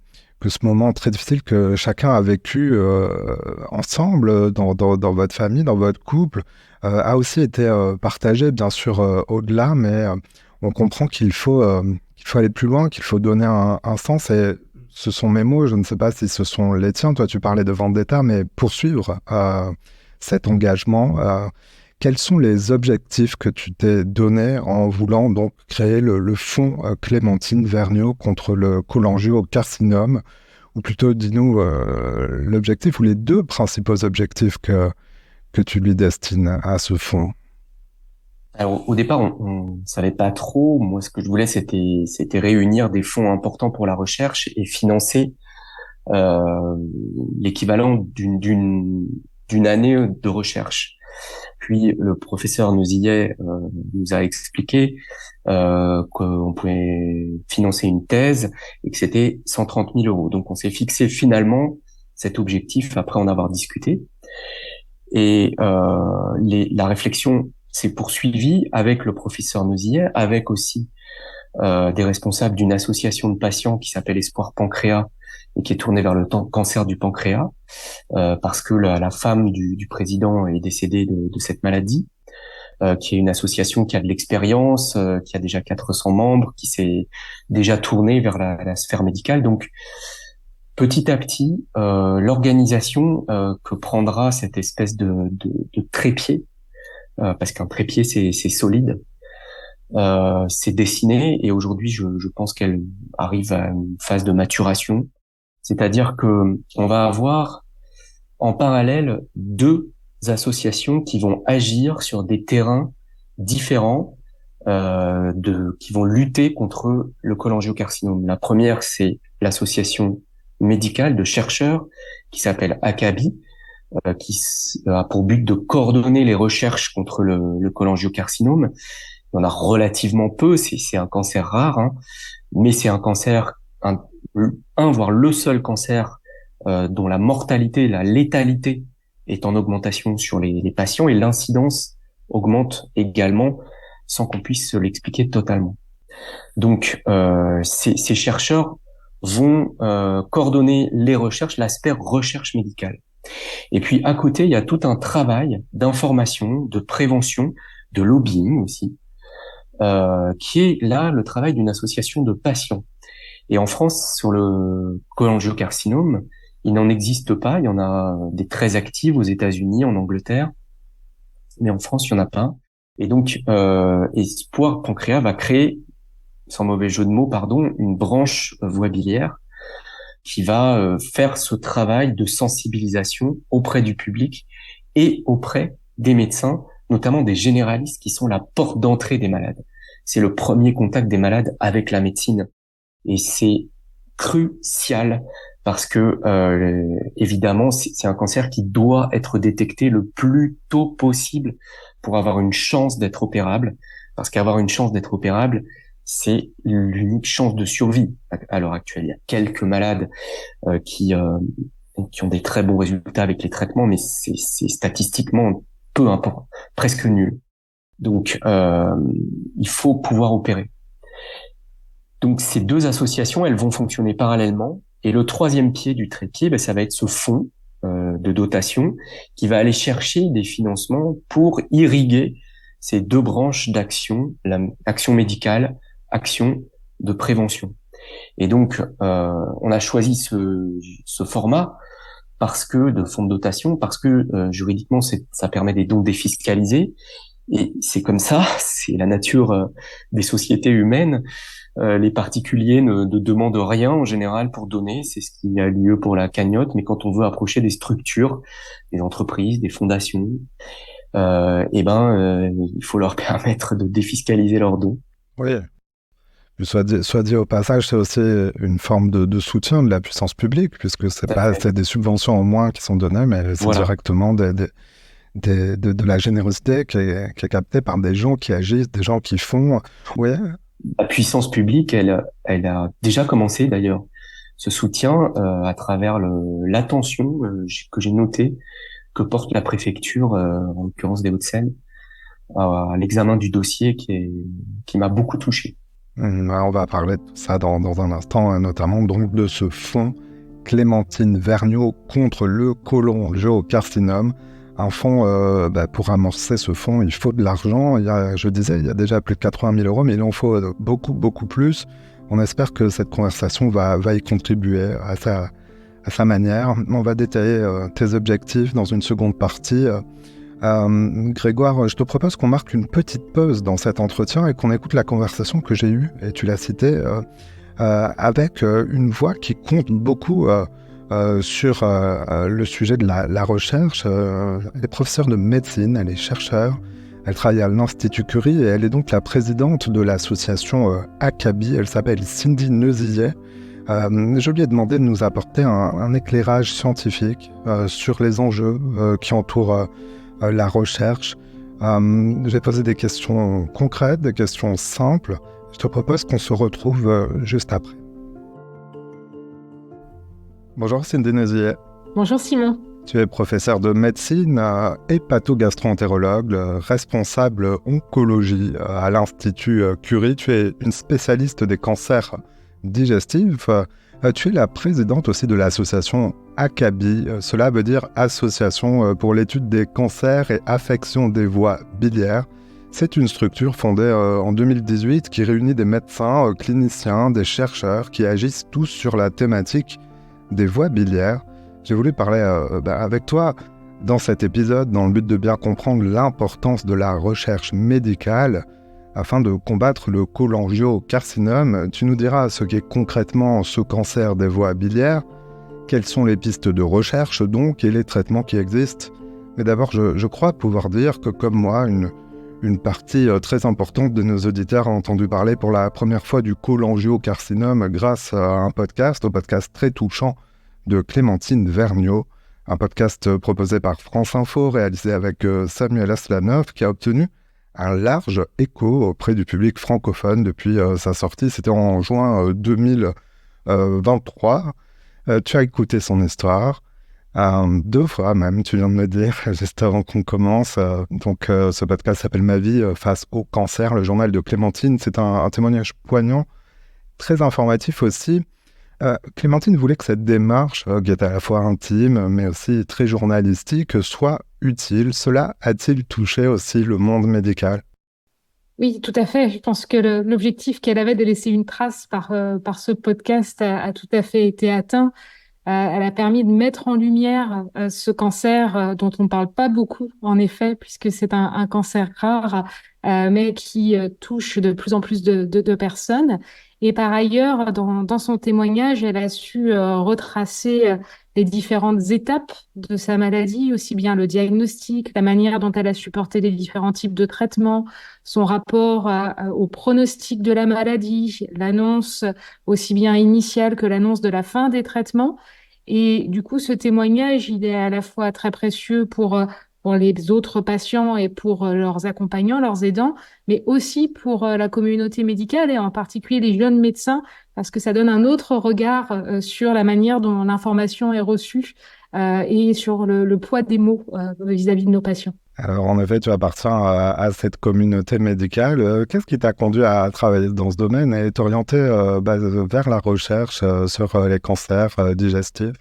moment très difficile que chacun a vécu ensemble dans votre famille, dans votre couple, a aussi été partagé, bien sûr, au-delà, mais on comprend qu'il faut aller plus loin, qu'il faut donner un sens. Et ce sont mes mots, je ne sais pas si ce sont les tiens. Toi, tu parlais de vendetta, mais poursuivre cet engagement, quels sont les objectifs que tu t'es donnés en voulant donc créer le fonds Clémentine Vergniaud contre le cholangiocarcinome? Ou plutôt, dis-nous l'objectif ou les deux principaux objectifs que tu lui destines à ce fonds. Alors, au départ, on savait pas trop. Moi, ce que je voulais, c'était réunir des fonds importants pour la recherche et financer l'équivalent d'une année de recherche. Puis le professeur Nouzillet nous a expliqué qu'on pouvait financer une thèse et que c'était 130 000 euros. Donc on s'est fixé finalement cet objectif après en avoir discuté. Et la réflexion s'est poursuivie avec le professeur Nouzillet, avec aussi des responsables d'une association de patients qui s'appelle Espoir Pancréas et qui est tournée vers le cancer du pancréas, parce que la femme du président est décédée de cette maladie, qui est une association qui a de l'expérience, qui a déjà 400 membres, qui s'est déjà tournée vers la sphère médicale. Donc, petit à petit, l'organisation que prendra cette espèce de trépied, parce qu'un trépied, c'est solide, s'est dessinée et aujourd'hui, je pense qu'elle arrive à une phase de maturation. C'est-à-dire que on va avoir en parallèle deux associations qui vont agir sur des terrains différents, qui vont lutter contre le cholangiocarcinome. La première, c'est l'association médicale de chercheurs qui s'appelle ACABI, qui a pour but de coordonner les recherches contre le cholangiocarcinome. Il y en a relativement peu, c'est un cancer rare, hein, mais c'est un cancer, voire le seul cancer dont la mortalité, la létalité est en augmentation sur les patients et l'incidence augmente également sans qu'on puisse se l'expliquer totalement. Donc, ces chercheurs vont coordonner les recherches, l'aspect recherche médicale. Et puis, à côté, il y a tout un travail d'information, de prévention, de lobbying aussi, qui est là le travail d'une association de patients. Et en France, sur le cholangiocarcinome, il n'en existe pas. Il y en a des très actives aux États-Unis, en Angleterre, mais en France, il y en a pas. Et donc, Espoir Pancréas va créer, sans mauvais jeu de mots, pardon, une branche voie biliaire qui va faire ce travail de sensibilisation auprès du public et auprès des médecins, notamment des généralistes qui sont la porte d'entrée des malades. C'est le premier contact des malades avec la médecine. Et c'est crucial parce que, évidemment, c'est un cancer qui doit être détecté le plus tôt possible pour avoir une chance d'être opérable. Parce qu'avoir une chance d'être opérable, c'est l'unique chance de survie à l'heure actuelle. Il y a quelques malades qui ont des très bons résultats avec les traitements, mais c'est statistiquement peu important, presque nul. Donc, il faut pouvoir opérer. Donc, ces deux associations, elles vont fonctionner parallèlement. Et le troisième pied du trépied, ça va être ce fonds de dotation qui va aller chercher des financements pour irriguer ces deux branches d'action, l'action médicale, action de prévention. Et donc, on a choisi ce format parce que de fonds de dotation, parce que juridiquement, ça permet des dons défiscalisés. Et c'est comme ça, c'est la nature des sociétés humaines. Les particuliers ne demandent rien en général pour donner, c'est ce qui a lieu pour la cagnotte, mais quand on veut approcher des structures, des entreprises, des fondations, il faut leur permettre de défiscaliser leurs dons. Oui. Soit dit au passage, c'est aussi une forme de soutien de la puissance publique, puisque c'est des subventions en moins qui sont données, mais c'est directement de la générosité qui est captée par des gens qui agissent, des gens qui font. Oui. La puissance publique, elle a déjà commencé d'ailleurs ce soutien à travers l'attention que j'ai notée que porte la préfecture, en l'occurrence des Hauts-de-Seine, à l'examen du dossier qui m'a beaucoup touché. On va parler de ça dans un instant, notamment donc de ce fonds Clémentine Vergniaud contre le cholangiocarcinome. Un fonds, pour amorcer ce fonds, il faut de l'argent. Il y a déjà plus de 80 000 euros, mais il en faut beaucoup, beaucoup plus. On espère que cette conversation va y contribuer à sa manière. On va détailler tes objectifs dans une seconde partie. Grégoire, je te propose qu'on marque une petite pause dans cet entretien et qu'on écoute la conversation que j'ai eue, et tu l'as citée, avec une voix qui compte beaucoup sur le sujet de la recherche. Elle est professeure de médecine, elle est chercheure, elle travaille à l'Institut Curie et elle est donc la présidente de l'association ACABI. Elle s'appelle Cindy Neuzillet. Je lui ai demandé de nous apporter un éclairage scientifique sur les enjeux qui entourent la recherche. J'ai posé des questions concrètes, des questions simples. Je te propose qu'on se retrouve juste après. Bonjour Cindy Neuzillet. Bonjour Simon. Tu es professeur de médecine, hépato-gastro-entérologue, responsable oncologie à l'Institut Curie. Tu es une spécialiste des cancers digestifs. Tu es la présidente aussi de l'association ACABI. Cela veut dire Association pour l'étude des cancers et affections des voies biliaires. C'est une structure fondée en 2018 qui réunit des médecins, cliniciens, des chercheurs qui agissent tous sur la thématique des voies biliaires. J'ai voulu parler avec toi dans cet épisode dans le but de bien comprendre l'importance de la recherche médicale afin de combattre le cholangiocarcinome. Tu nous diras ce qu'est concrètement ce cancer des voies biliaires, quelles sont les pistes de recherche donc et les traitements qui existent. Mais d'abord, je crois pouvoir dire que comme moi, une partie très importante de nos auditeurs a entendu parler pour la première fois du cholangiocarcinome grâce à un podcast, au podcast très touchant de Clémentine Vergniaud, un podcast proposé par France Info, réalisé avec Samuel Aslanov, qui a obtenu un large écho auprès du public francophone depuis sa sortie. C'était en juin 2023. Tu as écouté son histoire, 2 fois même, tu viens de me dire, juste avant qu'on commence. Ce podcast s'appelle « Ma vie face au cancer », le journal de Clémentine. C'est un témoignage poignant, très informatif aussi. Clémentine voulait que cette démarche, qui est à la fois intime, mais aussi très journalistique, soit utile. Cela a-t-il touché aussi le monde médical ? Oui, tout à fait. Je pense que l'objectif qu'elle avait de laisser une trace par ce podcast a tout à fait été atteint. Elle a permis de mettre en lumière ce cancer dont on ne parle pas beaucoup, en effet, puisque c'est un cancer rare, mais qui touche de plus en plus de personnes. Et par ailleurs, dans son témoignage, elle a su retracer les différentes étapes de sa maladie, aussi bien le diagnostic, la manière dont elle a supporté les différents types de traitements, son rapport au pronostic de la maladie, l'annonce aussi bien initiale que l'annonce de la fin des traitements. Et du coup, ce témoignage, il est à la fois très précieux pour les autres patients et pour leurs accompagnants, leurs aidants, mais aussi pour la communauté médicale et en particulier les jeunes médecins, parce que ça donne un autre regard sur la manière dont l'information est reçue et sur le poids des mots vis-à-vis de nos patients. Alors en effet, tu appartiens à cette communauté médicale. Qu'est-ce qui t'a conduit à travailler dans ce domaine et t'orienter vers la recherche sur les cancers digestifs ?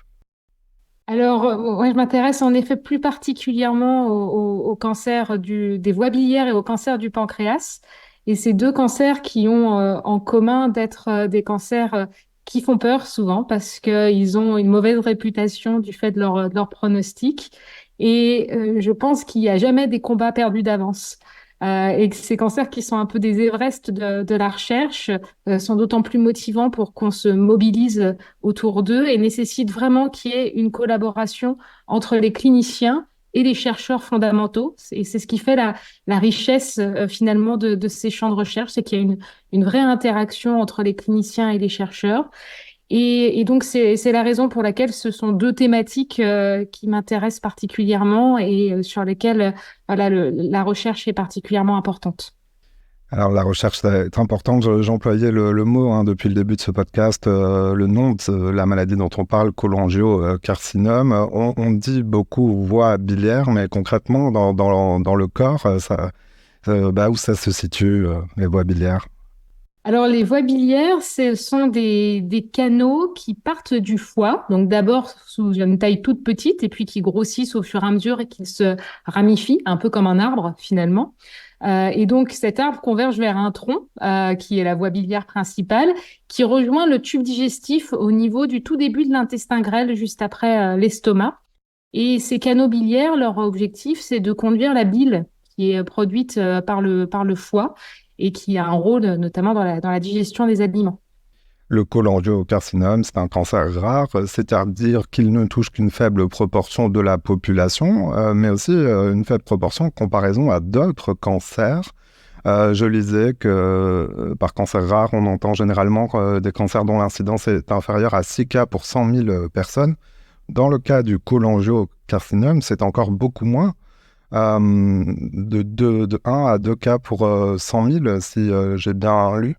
Alors, je m'intéresse en effet plus particulièrement au cancer des voies biliaires et au cancer du pancréas. Et ces 2 cancers qui ont en commun d'être des cancers qui font peur souvent parce qu'ils ont une mauvaise réputation du fait de leur pronostic. Et je pense qu'il n'y a jamais des combats perdus d'avance. Et que ces cancers qui sont un peu des Everest de la recherche sont d'autant plus motivants pour qu'on se mobilise autour d'eux et nécessitent vraiment qu'il y ait une collaboration entre les cliniciens et les chercheurs fondamentaux. Et c'est ce qui fait la richesse finalement de ces champs de recherche, c'est qu'il y a une vraie interaction entre les cliniciens et les chercheurs. Et donc, c'est la raison pour laquelle ce sont 2 thématiques qui m'intéressent particulièrement et sur lesquelles la recherche est particulièrement importante. Alors la recherche est importante, j'employais le mot depuis le début de ce podcast, le nom de la maladie dont on parle, cholangiocarcinome. On dit beaucoup voie biliaire, mais concrètement dans le corps, où ça se situe, les voies biliaires ? Alors, les voies biliaires, ce sont des canaux qui partent du foie, donc d'abord sous une taille toute petite et puis qui grossissent au fur et à mesure et qui se ramifient, un peu comme un arbre finalement. Et donc, cet arbre converge vers un tronc, qui est la voie biliaire principale, qui rejoint le tube digestif au niveau du tout début de l'intestin grêle, juste après l'estomac. Et ces canaux biliaires, leur objectif, c'est de conduire la bile qui est produite par le foie et qui a un rôle notamment dans la digestion des aliments. Le cholangiocarcinome, c'est un cancer rare, c'est-à-dire qu'il ne touche qu'une faible proportion de la population, mais aussi une faible proportion en comparaison à d'autres cancers. Je lisais que par cancer rare, on entend généralement des cancers dont l'incidence est inférieure à 6 cas pour 100 000 personnes. Dans le cas du cholangiocarcinome, c'est encore beaucoup moins. De 1 à 2 cas pour 100 000, si j'ai bien lu.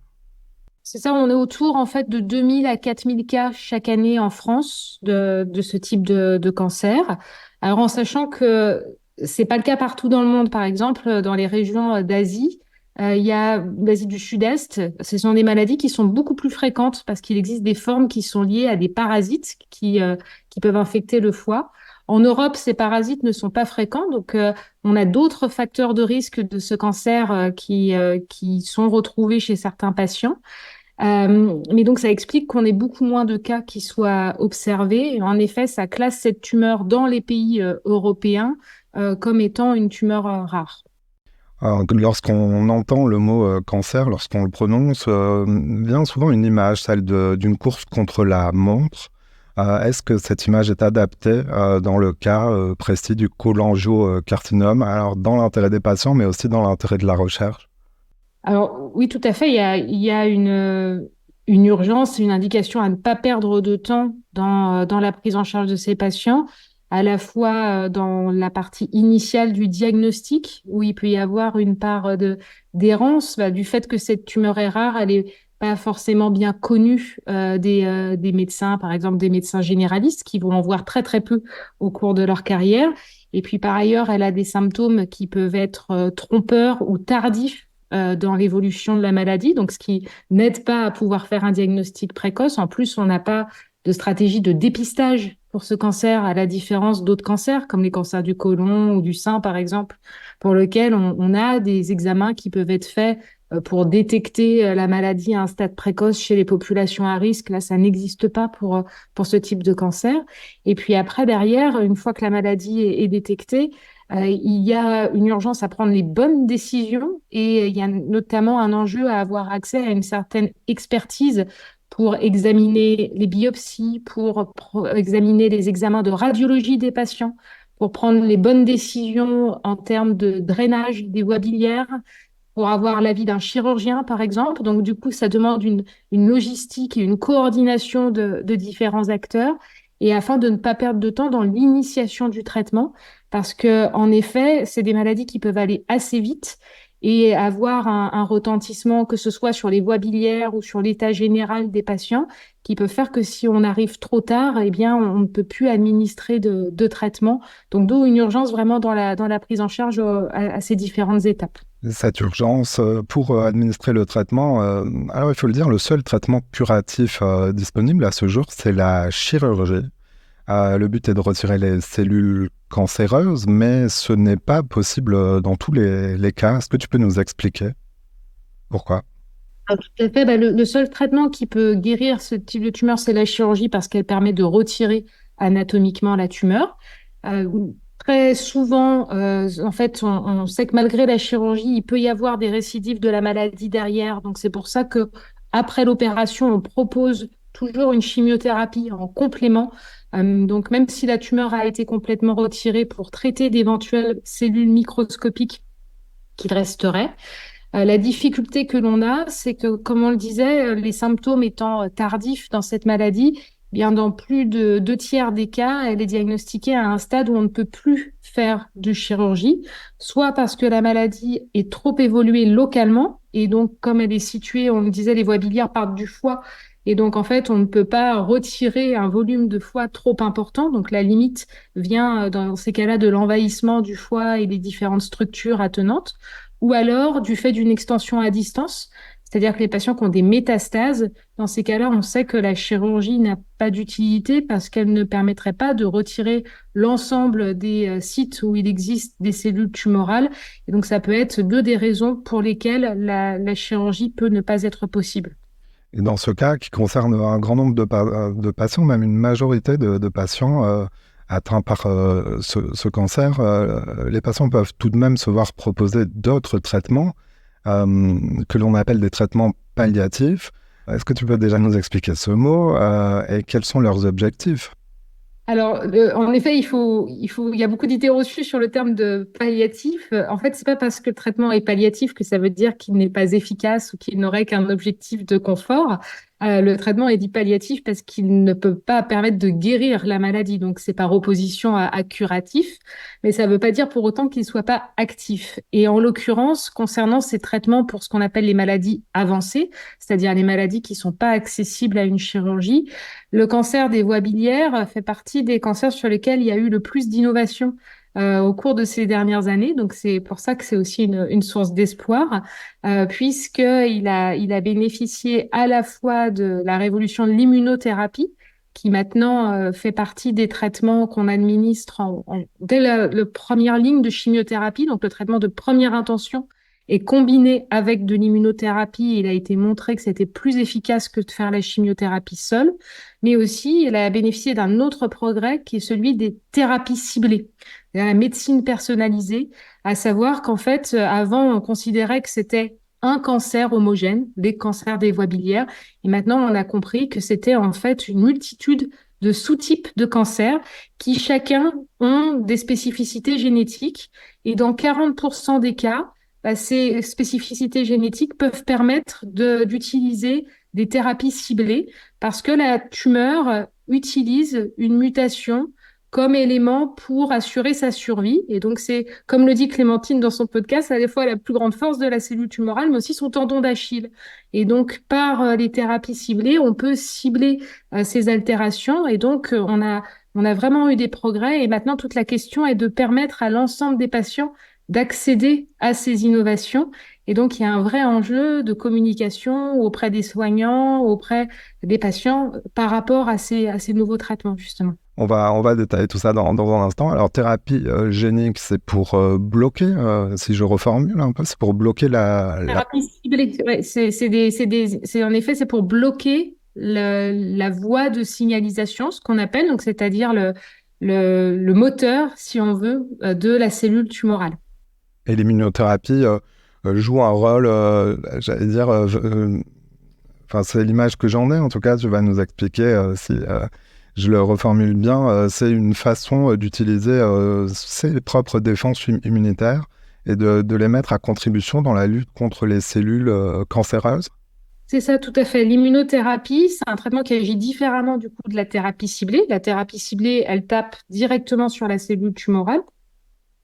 C'est ça, on est autour en fait de 2000 à 4000 cas chaque année en France de ce type de cancer. Alors en sachant que c'est pas le cas partout dans le monde, par exemple, dans les régions d'Asie, il y a l'Asie du Sud-Est, ce sont des maladies qui sont beaucoup plus fréquentes parce qu'il existe des formes qui sont liées à des parasites qui peuvent infecter le foie. En Europe, ces parasites ne sont pas fréquents, donc on a d'autres facteurs de risque de ce cancer qui sont retrouvés chez certains patients. Mais donc, ça explique qu'on ait beaucoup moins de cas qui soient observés. Et en effet, ça classe cette tumeur dans les pays européens comme étant une tumeur rare. Lorsqu'on entend le mot cancer, lorsqu'on le prononce, vient souvent une image, celle d'une course contre la montre. Est-ce que cette image est adaptée dans le cas précis du cholangiocarcinome, alors dans l'intérêt des patients, mais aussi dans l'intérêt de la recherche? Alors oui, tout à fait. Il y a une urgence, une indication à ne pas perdre de temps dans la prise en charge de ces patients, à la fois dans la partie initiale du diagnostic, où il peut y avoir une part d'errance, du fait que cette tumeur est rare, elle est pas forcément bien connue des médecins, par exemple des médecins généralistes, qui vont en voir très très peu au cours de leur carrière. Et puis par ailleurs, elle a des symptômes qui peuvent être trompeurs ou tardifs dans l'évolution de la maladie, donc ce qui n'aide pas à pouvoir faire un diagnostic précoce. En plus, on n'a pas de stratégie de dépistage pour ce cancer, à la différence d'autres cancers, comme les cancers du côlon ou du sein, par exemple, pour lesquels on a des examens qui peuvent être faits pour détecter la maladie à un stade précoce chez les populations à risque. Là, ça n'existe pas pour ce type de cancer. Et puis après, derrière, une fois que la maladie est détectée, il y a une urgence à prendre les bonnes décisions et il y a notamment un enjeu à avoir accès à une certaine expertise pour examiner les biopsies, pour examiner les examens de radiologie des patients, pour prendre les bonnes décisions en termes de drainage des voies biliaires, pour avoir l'avis d'un chirurgien, par exemple. Donc, du coup, ça demande une logistique et une coordination de différents acteurs, et afin de ne pas perdre de temps dans l'initiation du traitement, parce que, en effet, c'est des maladies qui peuvent aller assez vite et avoir un retentissement, que ce soit sur les voies biliaires ou sur l'état général des patients, qui peut faire que si on arrive trop tard, eh bien, on ne peut plus administrer de traitement. Donc, d'où une urgence vraiment dans la prise en charge à ces différentes étapes. Cette urgence pour administrer le traitement, alors il faut le dire, le seul traitement curatif disponible à ce jour, c'est la chirurgie. Le but est de retirer les cellules cancéreuses, mais ce n'est pas possible dans tous les cas. Est-ce que tu peux nous expliquer pourquoi? Tout à fait. Le seul traitement qui peut guérir ce type de tumeur, c'est la chirurgie parce qu'elle permet de retirer anatomiquement la tumeur. Euh, Très souvent, en fait, on sait que malgré la chirurgie, il peut y avoir des récidives de la maladie derrière. Donc, c'est pour ça que après l'opération, on propose toujours une chimiothérapie en complément. Donc, même si la tumeur a été complètement retirée pour traiter d'éventuelles cellules microscopiques qu'il resterait. La difficulté que l'on a, c'est que, comme on le disait, les symptômes étant tardifs dans cette maladie, eh bien dans plus de 2 tiers des cas, elle est diagnostiquée à un stade où on ne peut plus faire de chirurgie, soit parce que la maladie est trop évoluée localement, et donc comme elle est située, on le disait, les voies biliaires partent du foie, et donc en fait, on ne peut pas retirer un volume de foie trop important, donc la limite vient dans ces cas-là de l'envahissement du foie et des différentes structures attenantes, ou alors du fait d'une extension à distance, c'est-à-dire que les patients qui ont des métastases, dans ces cas-là, on sait que la chirurgie n'a pas d'utilité parce qu'elle ne permettrait pas de retirer l'ensemble des sites où il existe des cellules tumorales. Et donc, ça peut être deux des raisons pour lesquelles la chirurgie peut ne pas être possible. Et dans ce cas, qui concerne un grand nombre de patients, même une majorité de patients atteints par ce cancer, les patients peuvent tout de même se voir proposer d'autres traitements que l'on appelle des traitements palliatifs. Est-ce que tu peux déjà nous expliquer ce mot et quels sont leurs objectifs? Alors, en effet, il y a beaucoup d'idées reçues sur le terme de palliatif. En fait, c'est pas parce que le traitement est palliatif que ça veut dire qu'il n'est pas efficace ou qu'il n'aurait qu'un objectif de confort. Le traitement est dit palliatif parce qu'il ne peut pas permettre de guérir la maladie. Donc, c'est par opposition à curatif, mais ça ne veut pas dire pour autant qu'il ne soit pas actif. Et en l'occurrence, concernant ces traitements pour ce qu'on appelle les maladies avancées, c'est-à-dire les maladies qui ne sont pas accessibles à une chirurgie, le cancer des voies biliaires fait partie des cancers sur lesquels il y a eu le plus d'innovation au cours de ces dernières années. Donc, c'est pour ça que c'est aussi une source d'espoir, puisqu'il a bénéficié à la fois de la révolution de l'immunothérapie, qui maintenant fait partie des traitements qu'on administre dès la première ligne de chimiothérapie, donc le traitement de première intention et combiné avec de l'immunothérapie, il a été montré que c'était plus efficace que de faire la chimiothérapie seule. Mais aussi, elle a bénéficié d'un autre progrès qui est celui des thérapies ciblées, la médecine personnalisée, à savoir qu'en fait, avant, on considérait que c'était un cancer homogène, les cancers des voies biliaires. Et maintenant, on a compris que c'était en fait une multitude de sous-types de cancers qui chacun ont des spécificités génétiques. Et dans 40% des cas, ces spécificités génétiques peuvent permettre d'utiliser des thérapies ciblées parce que la tumeur utilise une mutation comme élément pour assurer sa survie. Et donc, c'est, comme le dit Clémentine dans son podcast, à la fois la plus grande force de la cellule tumorale, mais aussi son tendon d'Achille. Et donc, par les thérapies ciblées, on peut cibler ces altérations. Et donc, on a vraiment eu des progrès. Et maintenant, toute la question est de permettre à l'ensemble des patients d'accéder à ces innovations. Et donc, il y a un vrai enjeu de communication auprès des soignants, auprès des patients par rapport à ces nouveaux traitements, justement. On va détailler tout ça dans un instant. Alors, thérapie génique, c'est pour bloquer, si je reformule un peu, c'est pour bloquer la... Thérapie ciblée, ouais, en effet, c'est pour bloquer la voie de signalisation, ce qu'on appelle, donc c'est-à-dire le moteur, si on veut, de la cellule tumorale. Et l'immunothérapie joue un rôle, j'allais dire, enfin, c'est l'image que j'en ai, en tout cas, tu vas nous expliquer si je le reformule bien, c'est une façon d'utiliser ses propres défenses immunitaires et de les mettre à contribution dans la lutte contre les cellules cancéreuses. C'est ça, tout à fait. L'immunothérapie, c'est un traitement qui agit différemment du coup de la thérapie ciblée. La thérapie ciblée, elle tape directement sur la cellule tumorale.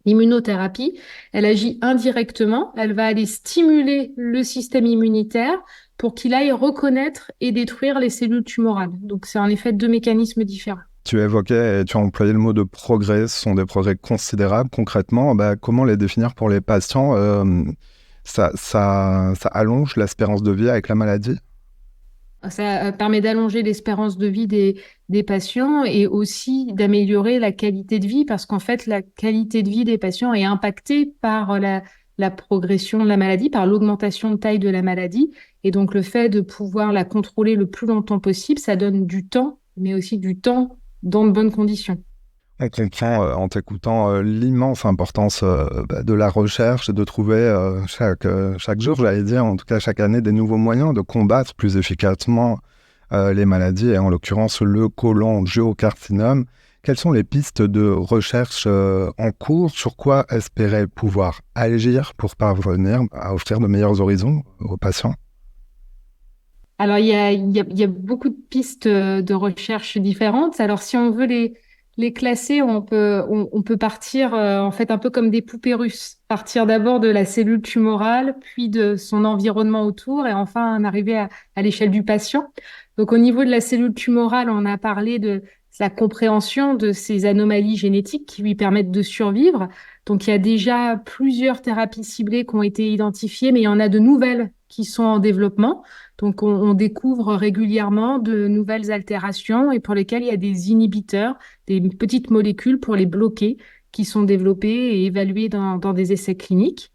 L'immunothérapie, elle agit indirectement, elle va aller stimuler le système immunitaire pour qu'il aille reconnaître et détruire les cellules tumorales. Donc, c'est en effet deux mécanismes différents. Tu évoquais et tu as employé le mot de progrès, ce sont des progrès considérables. Concrètement, comment les définir pour les patients ça allonge l'espérance de vie avec la maladie? Ça permet d'allonger l'espérance de vie des patients et aussi d'améliorer la qualité de vie parce qu'en fait, la qualité de vie des patients est impactée par la progression de la maladie, par l'augmentation de taille de la maladie. Et donc, le fait de pouvoir la contrôler le plus longtemps possible, ça donne du temps, mais aussi du temps dans de bonnes conditions. On comprend en t'écoutant l'immense importance de la recherche et de trouver chaque jour, j'allais dire, en tout cas chaque année, des nouveaux moyens de combattre plus efficacement les maladies, et en l'occurrence le cholangiocarcinome. Quelles sont les pistes de recherche en cours? Sur quoi espérer pouvoir agir pour parvenir à offrir de meilleurs horizons aux patients? Alors, il y a beaucoup de pistes de recherche différentes. Alors, si on veut les classer, on peut partir en fait un peu comme des poupées russes. Partir d'abord de la cellule tumorale, puis de son environnement autour et enfin en arriver à l'échelle du patient. Donc au niveau de la cellule tumorale, on a parlé de la compréhension de ces anomalies génétiques qui lui permettent de survivre. Donc il y a déjà plusieurs thérapies ciblées qui ont été identifiées, mais il y en a de nouvelles qui sont en développement. Donc, on découvre régulièrement de nouvelles altérations et pour lesquelles il y a des inhibiteurs, des petites molécules pour les bloquer qui sont développées et évaluées dans des essais cliniques.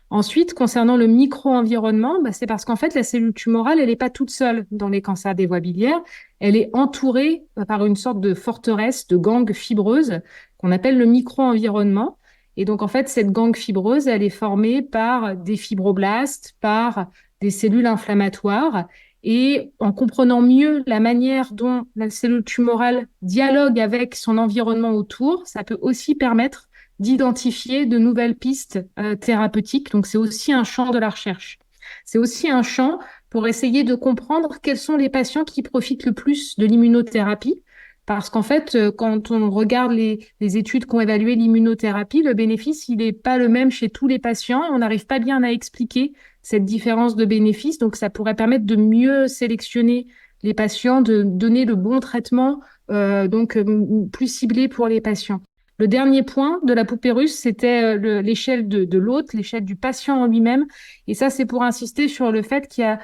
Ensuite, concernant le micro-environnement, c'est parce qu'en fait, la cellule tumorale, elle n'est pas toute seule dans les cancers des voies biliaires. Elle est entourée par une sorte de forteresse, de gangue fibreuse qu'on appelle le micro-environnement. Et donc, en fait, cette gangue fibreuse, elle est formée par des fibroblastes, par des cellules inflammatoires. Et en comprenant mieux la manière dont la cellule tumorale dialogue avec son environnement autour, ça peut aussi permettre d'identifier de nouvelles pistes thérapeutiques. Donc, c'est aussi un champ de la recherche. C'est aussi un champ pour essayer de comprendre quels sont les patients qui profitent le plus de l'immunothérapie. Parce qu'en fait, quand on regarde les études qui ont évalué l'immunothérapie, le bénéfice, il n'est pas le même chez tous les patients. On n'arrive pas bien à expliquer cette différence de bénéfice. Donc, ça pourrait permettre de mieux sélectionner les patients, de donner le bon traitement, plus ciblé pour les patients. Le dernier point de la poupée russe, c'était l'échelle de l'hôte, l'échelle du patient en lui-même. Et ça, c'est pour insister sur le fait qu'il y a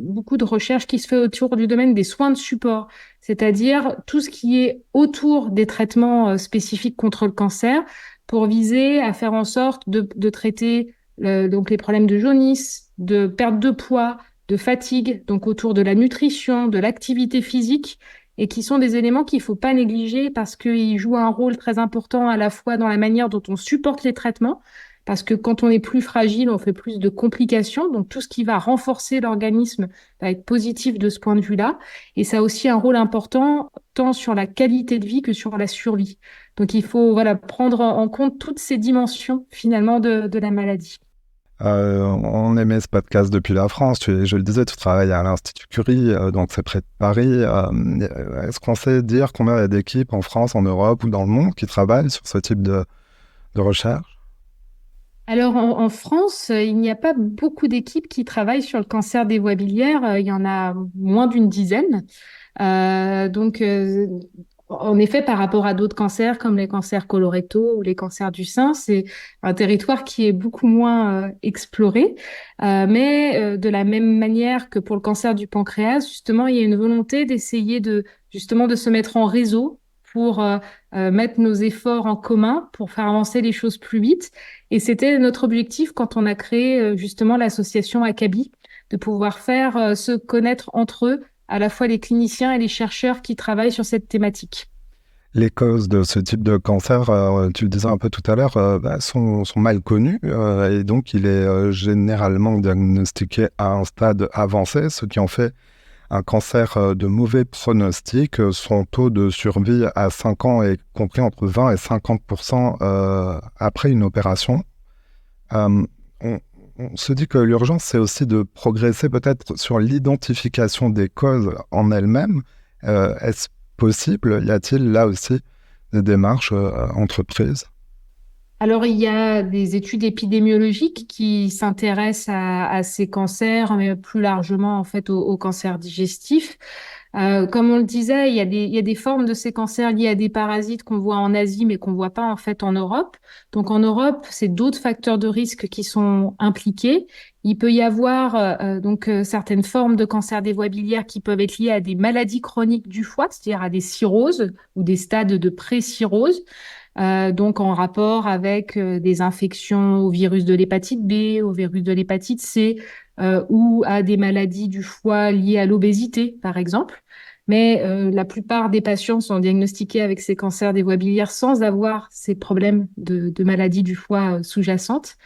beaucoup de recherche qui se fait autour du domaine des soins de support, c'est-à-dire tout ce qui est autour des traitements spécifiques contre le cancer pour viser à faire en sorte de traiter donc les problèmes de jaunisse, de perte de poids, de fatigue, donc autour de la nutrition, de l'activité physique, et qui sont des éléments qu'il ne faut pas négliger parce qu'ils jouent un rôle très important à la fois dans la manière dont on supporte les traitements, parce que quand on est plus fragile, on fait plus de complications, donc tout ce qui va renforcer l'organisme va être positif de ce point de vue-là, et ça a aussi un rôle important tant sur la qualité de vie que sur la survie. Donc il faut prendre en compte toutes ces dimensions finalement de la maladie. On émet ce podcast depuis la France. Je le disais, tu travailles à l'Institut Curie, donc c'est près de Paris. Est-ce qu'on sait dire combien il y a d'équipes en France, en Europe ou dans le monde qui travaillent sur ce type de recherche? Alors en France, il n'y a pas beaucoup d'équipes qui travaillent sur le cancer des voies biliaires. Il y en a moins d'une dizaine. Donc, en effet, par rapport à d'autres cancers comme les cancers colorectaux ou les cancers du sein, c'est un territoire qui est beaucoup moins exploré. Mais de la même manière que pour le cancer du pancréas, justement, il y a une volonté d'essayer de se mettre en réseau pour mettre nos efforts en commun, pour faire avancer les choses plus vite. Et c'était notre objectif quand on a créé justement l'association Akabi, de pouvoir faire se connaître entre eux à la fois les cliniciens et les chercheurs qui travaillent sur cette thématique. Les causes de ce type de cancer, tu le disais un peu tout à l'heure, sont mal connues et donc il est généralement diagnostiqué à un stade avancé, ce qui en fait un cancer de mauvais pronostic. Son taux de survie à 5 ans est compris entre 20 et 50% après une opération. On se dit que l'urgence, c'est aussi de progresser peut-être sur l'identification des causes en elles-mêmes. Est-ce possible? Y a-t-il là aussi des démarches entreprises? Alors, il y a des études épidémiologiques qui s'intéressent à ces cancers, mais plus largement en fait au cancer digestif. Comme on le disait, il y a des formes de ces cancers liés à des parasites qu'on voit en Asie, mais qu'on voit pas en fait en Europe. Donc en Europe, c'est d'autres facteurs de risque qui sont impliqués. Il peut y avoir certaines formes de cancer des voies biliaires qui peuvent être liées à des maladies chroniques du foie, c'est-à-dire à des cirrhoses ou des stades de pré-cirrhose. Donc en rapport avec des infections au virus de l'hépatite B, au virus de l'hépatite C, ou à des maladies du foie liées à l'obésité, par exemple. Mais la plupart des patients sont diagnostiqués avec ces cancers des voies biliaires sans avoir ces problèmes de maladies du foie sous-jacentes.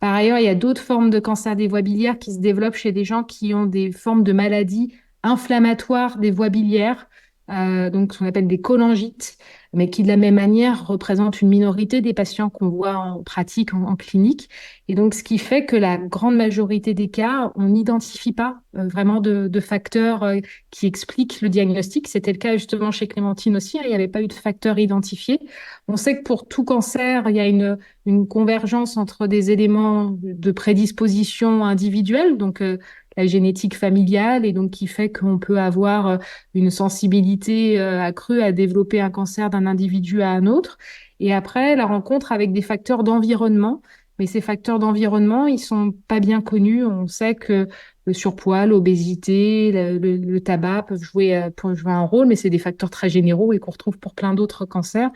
Par ailleurs, il y a d'autres formes de cancer des voies biliaires qui se développent chez des gens qui ont des formes de maladies inflammatoires des voies biliaires, donc ce qu'on appelle des cholangites, mais qui de la même manière représentent une minorité des patients qu'on voit en pratique, en clinique. Et donc, ce qui fait que la grande majorité des cas, on n'identifie pas vraiment de facteurs qui expliquent le diagnostic. C'était le cas justement chez Clémentine aussi, hein, il n'y avait pas eu de facteurs identifiés. On sait que pour tout cancer, il y a une convergence entre des éléments de prédisposition individuelle, donc la génétique familiale, et donc qui fait qu'on peut avoir une sensibilité accrue à développer un cancer d'un individu à un autre. Et après, la rencontre avec des facteurs d'environnement. Mais ces facteurs d'environnement, ils sont pas bien connus. On sait que le surpoids, l'obésité, le tabac peuvent jouer un rôle, mais c'est des facteurs très généraux et qu'on retrouve pour plein d'autres cancers.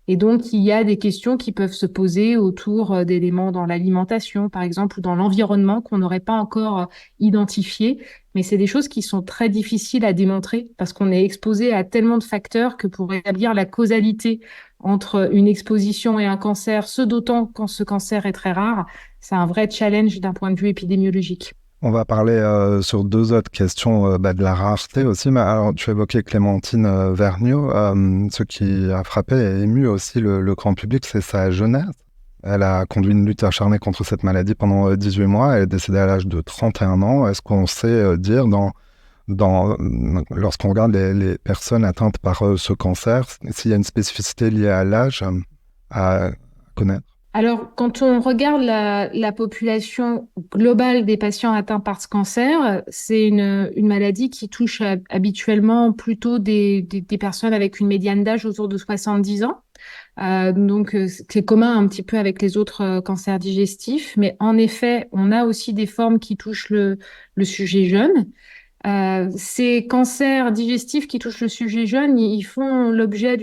Et donc, il y a des questions qui peuvent se poser autour d'éléments dans l'alimentation, par exemple, ou dans l'environnement qu'on n'aurait pas encore identifiés. Mais c'est des choses qui sont très difficiles à démontrer parce qu'on est exposé à tellement de facteurs que pour établir la causalité entre une exposition et un cancer, ce d'autant quand ce cancer est très rare, c'est un vrai challenge d'un point de vue épidémiologique. On va parler sur deux autres questions de la rareté aussi. Mais alors, tu évoquais Clémentine Vergniaud. Ce qui a frappé et ému aussi le grand public, c'est sa jeunesse. Elle a conduit une lutte acharnée contre cette maladie pendant 18 mois. Elle est décédée à l'âge de 31 ans. Est-ce qu'on sait dire, lorsqu'on regarde les personnes atteintes par ce cancer, s'il y a une spécificité liée à l'âge à connaître? Alors, quand on regarde la population globale des patients atteints par ce cancer, c'est une maladie qui touche habituellement plutôt des personnes avec une médiane d'âge autour de 70 ans. Donc, c'est commun un petit peu avec les autres cancers digestifs. Mais en effet, on a aussi des formes qui touchent le sujet jeune. Ces cancers digestifs qui touchent le sujet jeune, ils font l'objet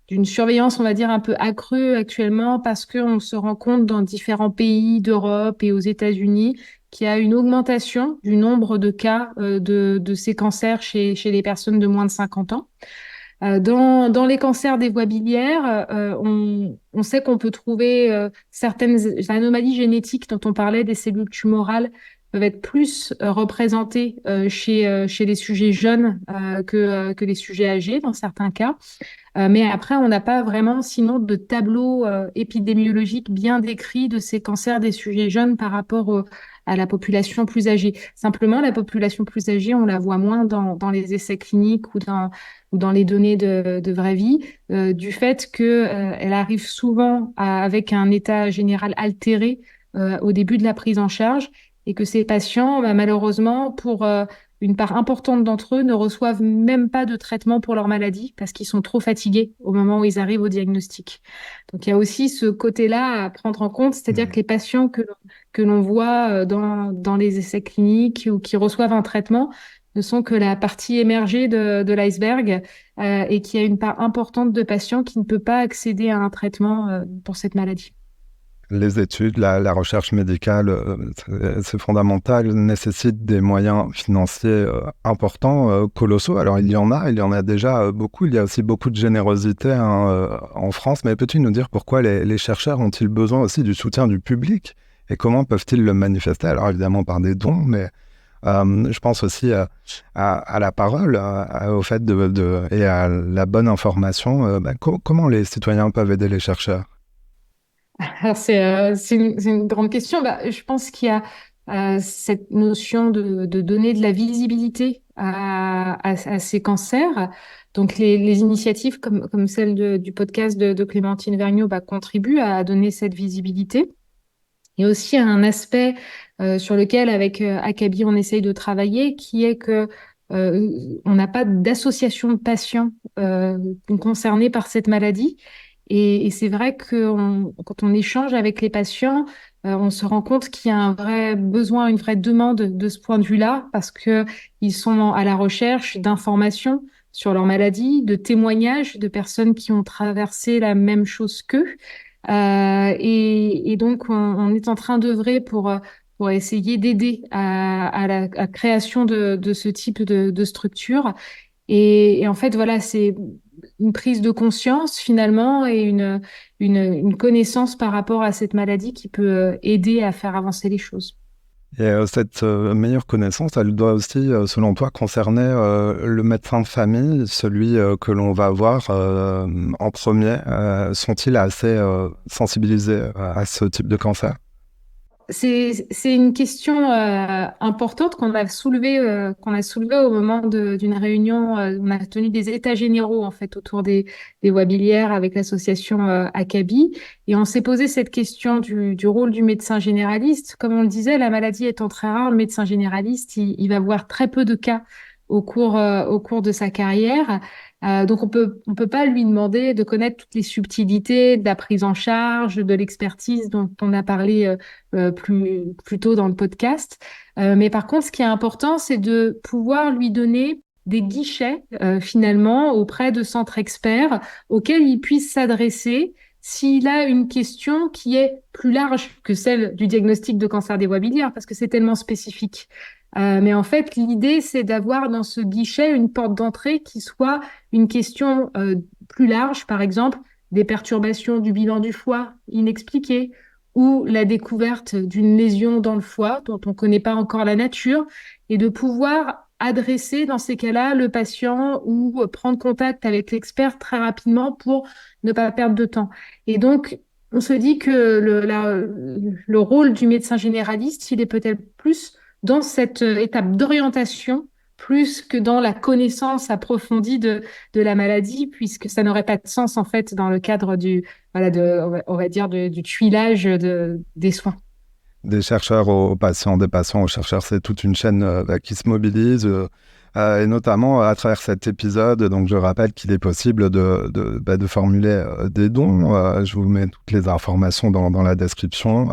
d'une surveillance, on va dire, un peu accrue actuellement parce qu'on se rend compte dans différents pays d'Europe et aux États-Unis qu'il y a une augmentation du nombre de cas de ces cancers chez les personnes de moins de 50 ans. Dans les cancers des voies biliaires, on sait qu'on peut trouver certaines anomalies génétiques dont on parlait, des cellules tumorales, peuvent être plus représentées chez les sujets jeunes que les sujets âgés dans certains cas. Mais après, on n'a pas vraiment sinon de tableau épidémiologique bien décrit de ces cancers des sujets jeunes par rapport à la population plus âgée. Simplement, la population plus âgée, on la voit moins dans les essais cliniques ou dans les données de vraie vie, du fait qu'elle arrive souvent avec un état général altéré au début de la prise en charge et que ces patients, malheureusement, pour une part importante d'entre eux ne reçoivent même pas de traitement pour leur maladie parce qu'ils sont trop fatigués au moment où ils arrivent au diagnostic. Donc, il y a aussi ce côté-là à prendre en compte, c'est-à-dire que les patients que l'on voit dans les essais cliniques ou qui reçoivent un traitement ne sont que la partie émergée de l'iceberg et qu'il y a une part importante de patients qui ne peut pas accéder à un traitement pour cette maladie. Les études, la recherche médicale, c'est fondamental, nécessite des moyens financiers importants, colossaux. Alors il y en a déjà beaucoup. Il y a aussi beaucoup de générosité en France. Mais peux-tu nous dire pourquoi les chercheurs ont-ils besoin aussi du soutien du public et comment peuvent-ils le manifester? Alors évidemment par des dons, mais je pense aussi à la parole, au fait et à la bonne information. Comment les citoyens peuvent aider les chercheurs? Alors, c'est une grande question. Je pense qu'il y a cette notion de donner de la visibilité à ces cancers. Donc, les initiatives comme celle du podcast de Clémentine Vergniaud contribuent à donner cette visibilité. Il y a aussi un aspect sur lequel, avec Akabi, on essaye de travailler, qui est que on n'a pas d'association de patients concernés par cette maladie. Et c'est vrai que quand on échange avec les patients, on se rend compte qu'il y a un vrai besoin, une vraie demande de ce point de vue-là, parce que ils sont à la recherche d'informations sur leur maladie, de témoignages de personnes qui ont traversé la même chose qu'eux. Et donc, on est en train d'œuvrer pour essayer d'aider à la création de ce type de structure. Et en fait, voilà, c'est une prise de conscience finalement et une connaissance par rapport à cette maladie qui peut aider à faire avancer les choses. Et cette meilleure connaissance, elle doit aussi, selon toi, concerner le médecin de famille, celui que l'on va voir en premier. Sont-ils assez sensibilisés à ce type de cancer? C'est une question importante qu'on a soulevée au moment d'une réunion. On a tenu des états généraux en fait autour des voies biliaires avec l'association Akabi, et on s'est posé cette question du rôle du médecin généraliste. Comme on le disait, la maladie étant très rare, le médecin généraliste il va voir très peu de cas au cours de sa carrière. Donc on peut pas lui demander de connaître toutes les subtilités de la prise en charge, de l'expertise dont on a parlé plus tôt dans le podcast. Mais par contre, ce qui est important, c'est de pouvoir lui donner des guichets finalement auprès de centres experts auxquels il puisse s'adresser s'il a une question qui est plus large que celle du diagnostic de cancer des voies biliaires, parce que c'est tellement spécifique. Mais en fait, l'idée, c'est d'avoir dans ce guichet une porte d'entrée qui soit une question plus large, par exemple, des perturbations du bilan du foie inexpliquées ou la découverte d'une lésion dans le foie dont on ne connaît pas encore la nature, et de pouvoir adresser dans ces cas-là le patient ou prendre contact avec l'expert très rapidement pour ne pas perdre de temps. Et donc, on se dit que le rôle du médecin généraliste, il est peut-être plus dans cette étape d'orientation plus que dans la connaissance approfondie de la maladie, puisque ça n'aurait pas de sens en fait dans le cadre on va dire du tuilage des soins. Des chercheurs aux patients, des patients aux chercheurs, c'est toute une chaîne qui se mobilise, et notamment à travers cet épisode. Donc je rappelle qu'il est possible de formuler des dons. Je vous mets toutes les informations dans la description.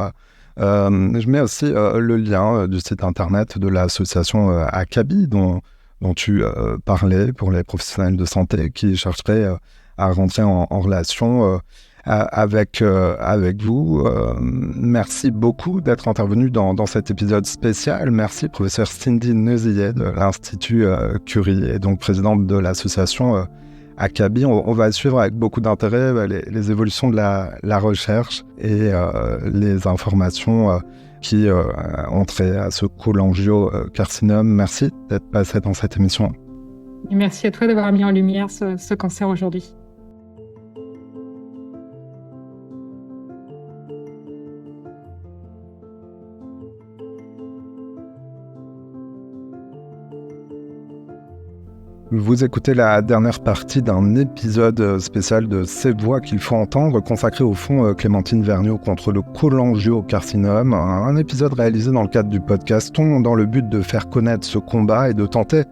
Je mets aussi le lien du site internet de l'association Akabi dont tu parlais pour les professionnels de santé qui chercheraient à rentrer en relation avec vous. Merci beaucoup d'être intervenu dans cet épisode spécial. Merci, professeur Cindy Neuzillet de l'Institut Curie et donc présidente de l'association Akabi. On va suivre avec beaucoup d'intérêt les évolutions de la recherche et les informations qui ont trait à ce cholangiocarcinome. Merci d'être passé dans cette émission. Et merci à toi d'avoir mis en lumière ce cancer aujourd'hui. Vous écoutez la dernière partie d'un épisode spécial de Ces voix qu'il faut entendre, consacré au fonds Clémentine Vergnaud contre le cholangiocarcinome. Un épisode réalisé dans le cadre du podcaston, dans le but de faire connaître ce combat et de tenter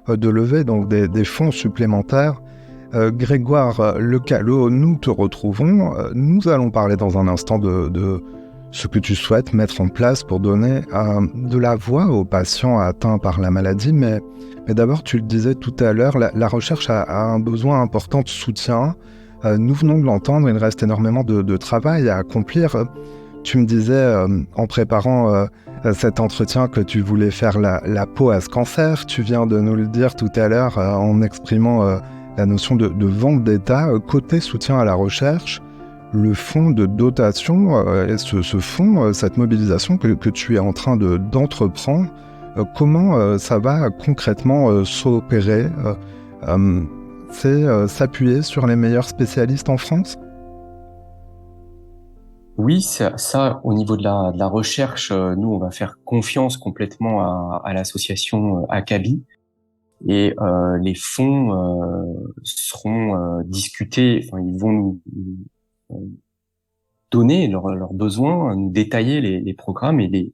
de lever donc des fonds supplémentaires. Grégoire Lecallot, nous te retrouvons. Nous allons parler dans un instant de ce que tu souhaites mettre en place pour donner de la voix aux patients atteints par la maladie. Mais d'abord, tu le disais tout à l'heure, la recherche a un besoin important de soutien. Nous venons de l'entendre, il reste énormément de travail à accomplir. Tu me disais, en préparant cet entretien, que tu voulais faire la peau à ce cancer. Tu viens de nous le dire tout à l'heure en exprimant la notion de vente d'État. Côté soutien à la recherche, le fonds de dotation, ce fonds, cette mobilisation que tu es en train d'entreprendre, comment ça va concrètement s'opérer? C'est s'appuyer sur les meilleurs spécialistes en France? Oui, ça, au niveau de la recherche, nous, on va faire confiance complètement à l'association Akabi. Et les fonds seront discutés, enfin, ils vont nous donner leurs besoins, nous détailler les programmes, et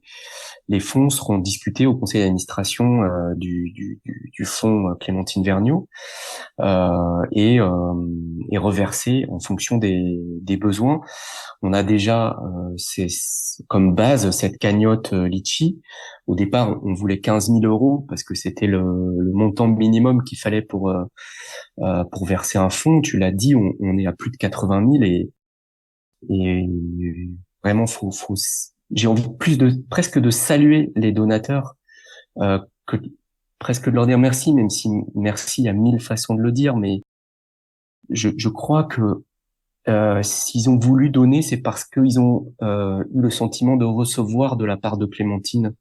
les fonds seront discutés au conseil d'administration du fonds Clémentine Vergnaud et reversés en fonction des besoins. On a déjà c'est comme base cette cagnotte Litchi. Au départ, on voulait 15 000 € parce que c'était le montant minimum qu'il fallait pour verser un fonds. Tu l'as dit, on est à plus de 80 000 et vraiment j'ai envie presque de saluer les donateurs, que presque de leur dire merci, même si merci, il y a 1000 façons de le dire, mais je crois que s'ils ont voulu donner, c'est parce qu'ils ont eu le sentiment de recevoir de la part de Clémentine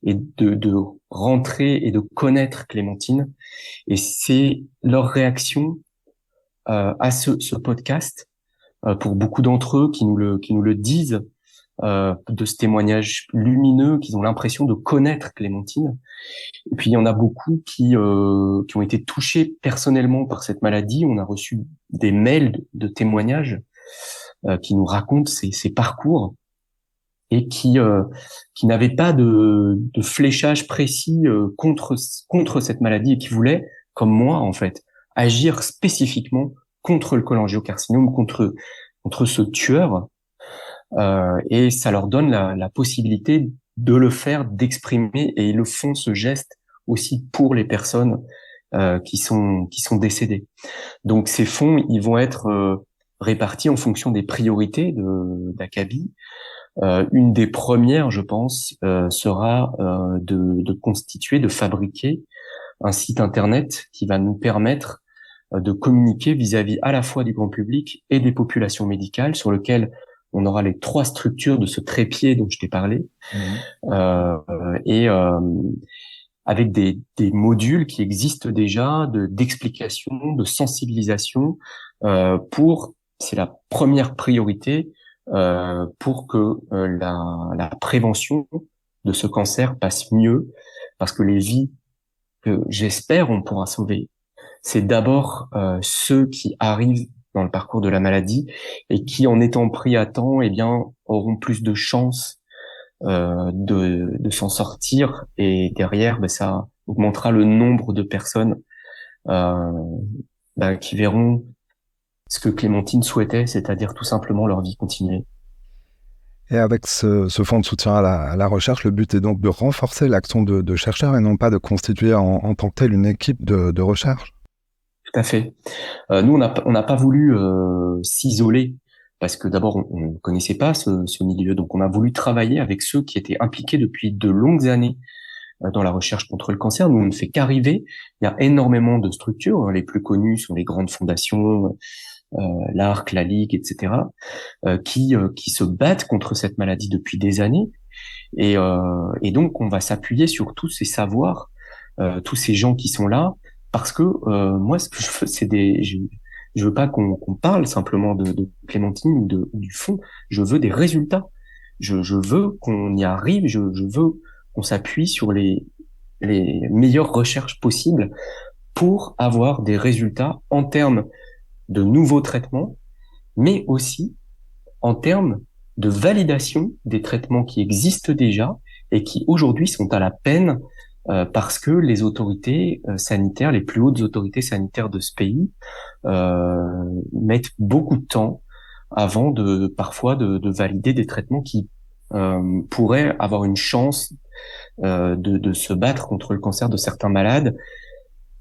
et de rentrer et de connaître Clémentine. Et c'est leur réaction à ce podcast, pour beaucoup d'entre eux qui nous le disent, de ce témoignage lumineux, qu'ils ont l'impression de connaître Clémentine. Et puis il y en a beaucoup qui ont été touchés personnellement par cette maladie. On a reçu des mails de témoignages qui nous racontent ces parcours et qui n'avaient pas de fléchage précis contre cette maladie, et qui voulaient, comme moi en fait, agir spécifiquement contre le cholangiocarcinome, contre ce tueur. Et ça leur donne la possibilité de le faire, d'exprimer, et ils le font, ce geste, aussi pour les personnes qui sont décédées. Donc ces fonds, ils vont être répartis en fonction des priorités d'Akabi. Une des premières, je pense, sera de constituer, de fabriquer un site internet qui va nous permettre de communiquer vis-à-vis à la fois du grand public et des populations médicales, sur lequel on aura les 3 structures de ce trépied dont je t'ai parlé, et avec des modules qui existent déjà d'explication, de sensibilisation, c'est la première priorité, pour que la prévention de ce cancer passe mieux, parce que les vies que j'espère on pourra sauver, c'est d'abord ceux qui arrivent dans le parcours de la maladie et qui, en étant pris à temps, eh bien, auront plus de chances de s'en sortir, et derrière, ça augmentera le nombre de personnes qui verront ce que Clémentine souhaitait, c'est-à-dire tout simplement leur vie continuer. Et avec ce fonds de soutien à la recherche, le but est donc de renforcer l'action de chercheurs et non pas de constituer en tant que tel une équipe de recherche. Tout à fait. Nous, on n'a pas voulu s'isoler parce que d'abord, on ne connaissait pas ce milieu. Donc, on a voulu travailler avec ceux qui étaient impliqués depuis de longues années dans la recherche contre le cancer. Nous, on ne fait qu'arriver. Il y a énormément de structures. Les plus connues sont les grandes fondations, l'ARC, la Ligue, etc., qui se battent contre cette maladie depuis des années. Et donc, on va s'appuyer sur tous ces savoirs, tous ces gens qui sont là, parce que moi, ce que je veux, je veux pas qu'on parle simplement de Clémentine ou du fond. Je veux des résultats. Je veux qu'on y arrive. Je veux qu'on s'appuie sur les meilleures recherches possibles pour avoir des résultats en termes de nouveaux traitements, mais aussi en termes de validation des traitements qui existent déjà et qui aujourd'hui sont à la peine parce que les autorités sanitaires, les plus hautes autorités sanitaires de ce pays mettent beaucoup de temps avant parfois de valider des traitements qui pourraient avoir une chance de se battre contre le cancer de certains malades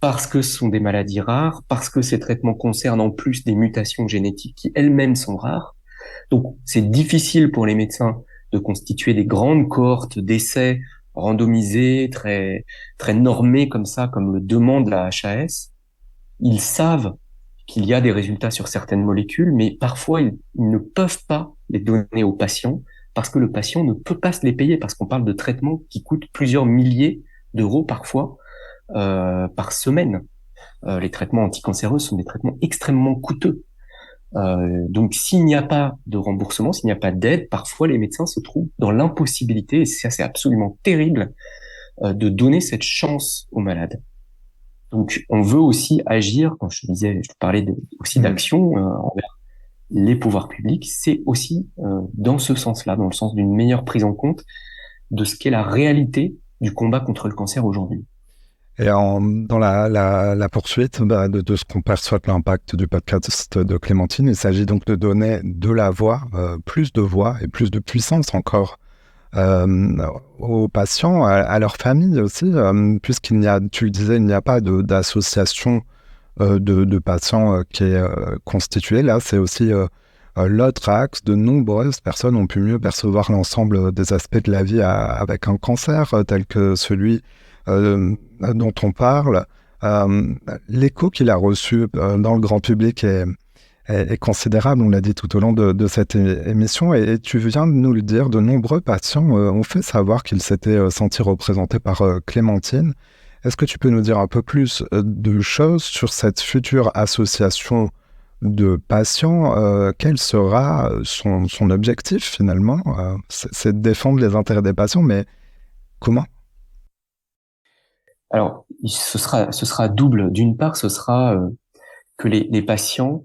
parce que ce sont des maladies rares, parce que ces traitements concernent en plus des mutations génétiques qui elles-mêmes sont rares. Donc, c'est difficile pour les médecins de constituer des grandes cohortes d'essais randomisés, très, très normés comme ça, comme le demande la HAS. Ils savent qu'il y a des résultats sur certaines molécules, mais parfois, ils ne peuvent pas les donner aux patients parce que le patient ne peut pas se les payer, parce qu'on parle de traitements qui coûtent plusieurs milliers d'euros parfois par semaine. Les traitements anticancéreux sont des traitements extrêmement coûteux. Donc, s'il n'y a pas de remboursement, s'il n'y a pas d'aide, parfois les médecins se trouvent dans l'impossibilité, et ça c'est absolument terrible, de donner cette chance aux malades. Donc, on veut aussi agir, quand je te parlais aussi d'action envers les pouvoirs publics, c'est aussi dans ce sens-là, dans le sens d'une meilleure prise en compte de ce qu'est la réalité du combat contre le cancer aujourd'hui. Et dans la poursuite de ce qu'on perçoit de l'impact du podcast de Clémentine, il s'agit donc de donner de la voix, plus de voix et plus de puissance encore aux patients, à leurs familles aussi, puisqu'il n'y a, tu le disais, il n'y a pas d'association de patients qui est constituée. Là, c'est aussi l'autre axe. De nombreuses personnes ont pu mieux percevoir l'ensemble des aspects de la vie avec un cancer, tel que celui dont on parle. L'écho qu'il a reçu dans le grand public est considérable, on l'a dit tout au long de cette émission, et tu viens de nous le dire, de nombreux patients ont fait savoir qu'ils s'étaient sentis représentés par Clémentine. Est-ce que tu peux nous dire un peu plus de choses sur cette future association de patients? Quel sera son objectif finalement? C'est de défendre les intérêts des patients, mais comment? Alors, ce sera double. D'une part, ce sera que les patients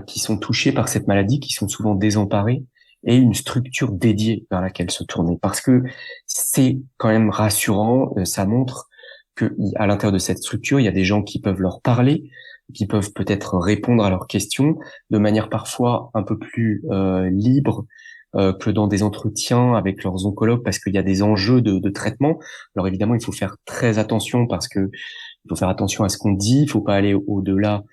qui sont touchés par cette maladie, qui sont souvent désemparés, aient une structure dédiée vers laquelle se tourner. Parce que c'est quand même rassurant, ça montre que à l'intérieur de cette structure, il y a des gens qui peuvent leur parler, qui peuvent peut-être répondre à leurs questions de manière parfois un peu plus libre que dans des entretiens avec leurs oncologues, parce qu'il y a des enjeux de traitement. Alors évidemment, il faut faire très attention parce que il faut faire attention à ce qu'on dit, il faut pas aller au-delà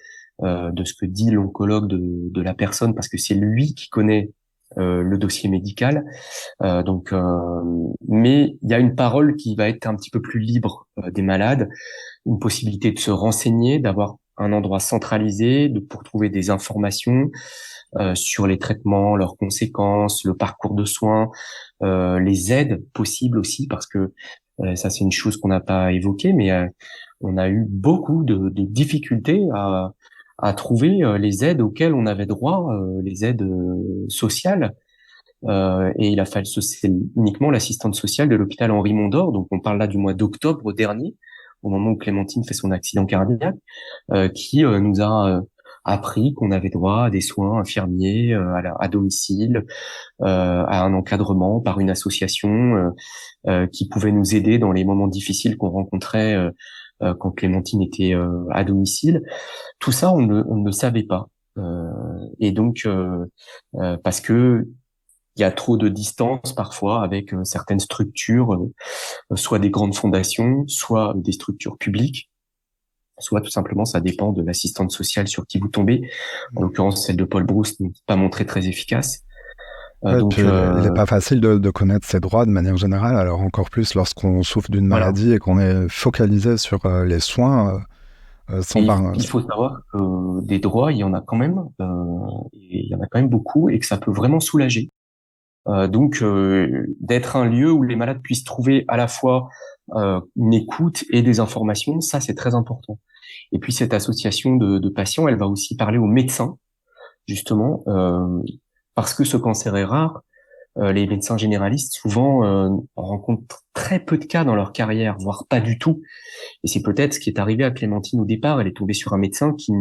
de ce que dit l'oncologue de la personne, parce que c'est lui qui connaît le dossier médical. Mais il y a une parole qui va être un petit peu plus libre des malades, une possibilité de se renseigner, d'avoir un endroit centralisé pour trouver des informations sur les traitements, leurs conséquences, le parcours de soins, les aides possibles aussi, parce que ça c'est une chose qu'on n'a pas évoquée, mais on a eu beaucoup de difficultés à trouver les aides auxquelles on avait droit, les aides sociales. Et il a fallu, c'est uniquement l'assistante sociale de l'hôpital Henri Mondor, donc on parle là du mois d'octobre dernier, au moment où Clémentine fait son accident cardiaque, qui nous a appris qu'on avait droit à des soins infirmiers à domicile, à un encadrement par une association qui pouvait nous aider dans les moments difficiles qu'on rencontrait quand Clémentine était à domicile. Tout ça, on ne le savait pas. Et donc, parce que il y a trop de distance parfois avec certaines structures, soit des grandes fondations, soit des structures publiques. soit tout simplement ça dépend de l'assistante sociale sur qui vous tombez. En l'occurrence, celle de Paul Brousse n'est pas montrée très efficace. Ouais, puis il n'est pas facile de connaître ses droits de manière générale, alors encore plus lorsqu'on souffre d'une maladie et qu'on est focalisé sur les soins. Il faut savoir que des droits, il y en a quand même, et il y en a quand même beaucoup, et que ça peut vraiment soulager. Donc, d'être un lieu où les malades puissent trouver à la fois une écoute et des informations, ça c'est très important. Et puis cette association de patients, elle va aussi parler aux médecins, justement, parce que ce cancer est rare. Les médecins généralistes souvent rencontrent très peu de cas dans leur carrière, voire pas du tout. Et c'est peut-être ce qui est arrivé à Clémentine au départ. Elle est tombée sur un médecin qui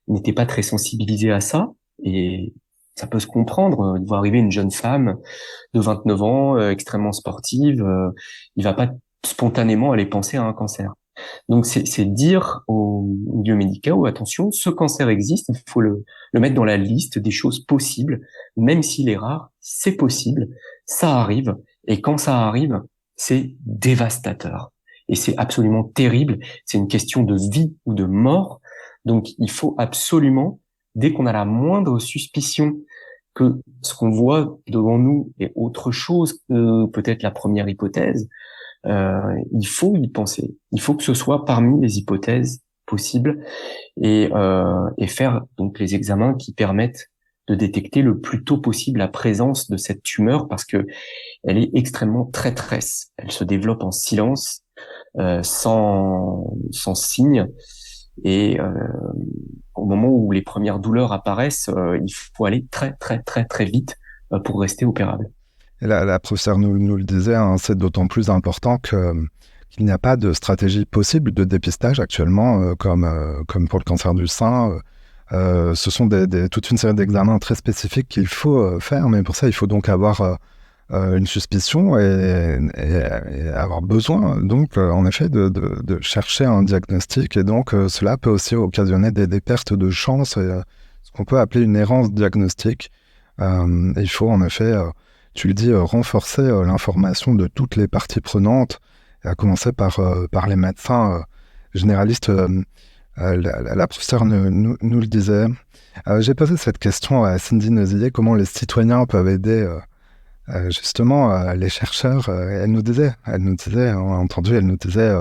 n'était pas très sensibilisé à ça, et ça peut se comprendre de voir arriver une jeune femme de 29 ans, extrêmement sportive. Il va pas spontanément aller penser à un cancer. Donc c'est dire aux milieux médicaux, attention, ce cancer existe, il faut le mettre dans la liste des choses possibles, même s'il est rare, c'est possible, ça arrive, et quand ça arrive, c'est dévastateur. Et c'est absolument terrible, c'est une question de vie ou de mort. Donc il faut absolument, dès qu'on a la moindre suspicion que ce qu'on voit devant nous est autre chose que peut-être la première hypothèse, il faut y penser. Il faut que ce soit parmi les hypothèses possibles et faire donc les examens qui permettent de détecter le plus tôt possible la présence de cette tumeur, parce que elle est extrêmement traîtresse. Elle se développe en silence, sans signe, et au moment où les premières douleurs apparaissent, il faut aller très très très très vite pour rester opérable. Et la professeure nous le disait, hein, c'est d'autant plus important qu'il n'y a pas de stratégie possible de dépistage actuellement, comme pour le cancer du sein. Ce sont toute une série d'examens très spécifiques qu'il faut faire, mais pour ça, il faut donc avoir une suspicion et avoir besoin, donc, en effet, de chercher un diagnostic. Et donc, cela peut aussi occasionner des pertes de chance, ce qu'on peut appeler une errance diagnostique. Il faut, en effet... tu le dis, renforcer l'information de toutes les parties prenantes, à commencer par les médecins généralistes. La professeure nous le disait. J'ai posé cette question à Cindy Neusillet, comment les citoyens peuvent aider justement les chercheurs. Elle nous disait, on a entendu, elle nous disait,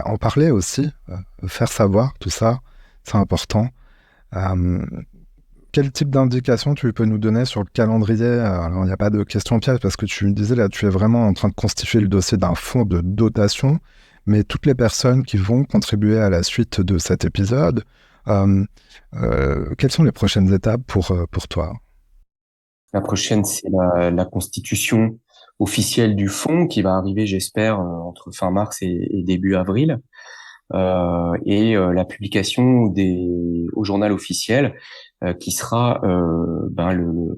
en parler aussi, faire savoir tout ça, c'est important. Quel type d'indication tu peux nous donner sur le calendrier? Alors, il n'y a pas de question piège, parce que tu me disais là, tu es vraiment en train de constituer le dossier d'un fonds de dotation, mais toutes les personnes qui vont contribuer à la suite de cet épisode, quelles sont les prochaines étapes pour toi? La prochaine, c'est la constitution officielle du fonds qui va arriver, j'espère, entre fin mars et début avril. Et la publication au journal officiel qui sera le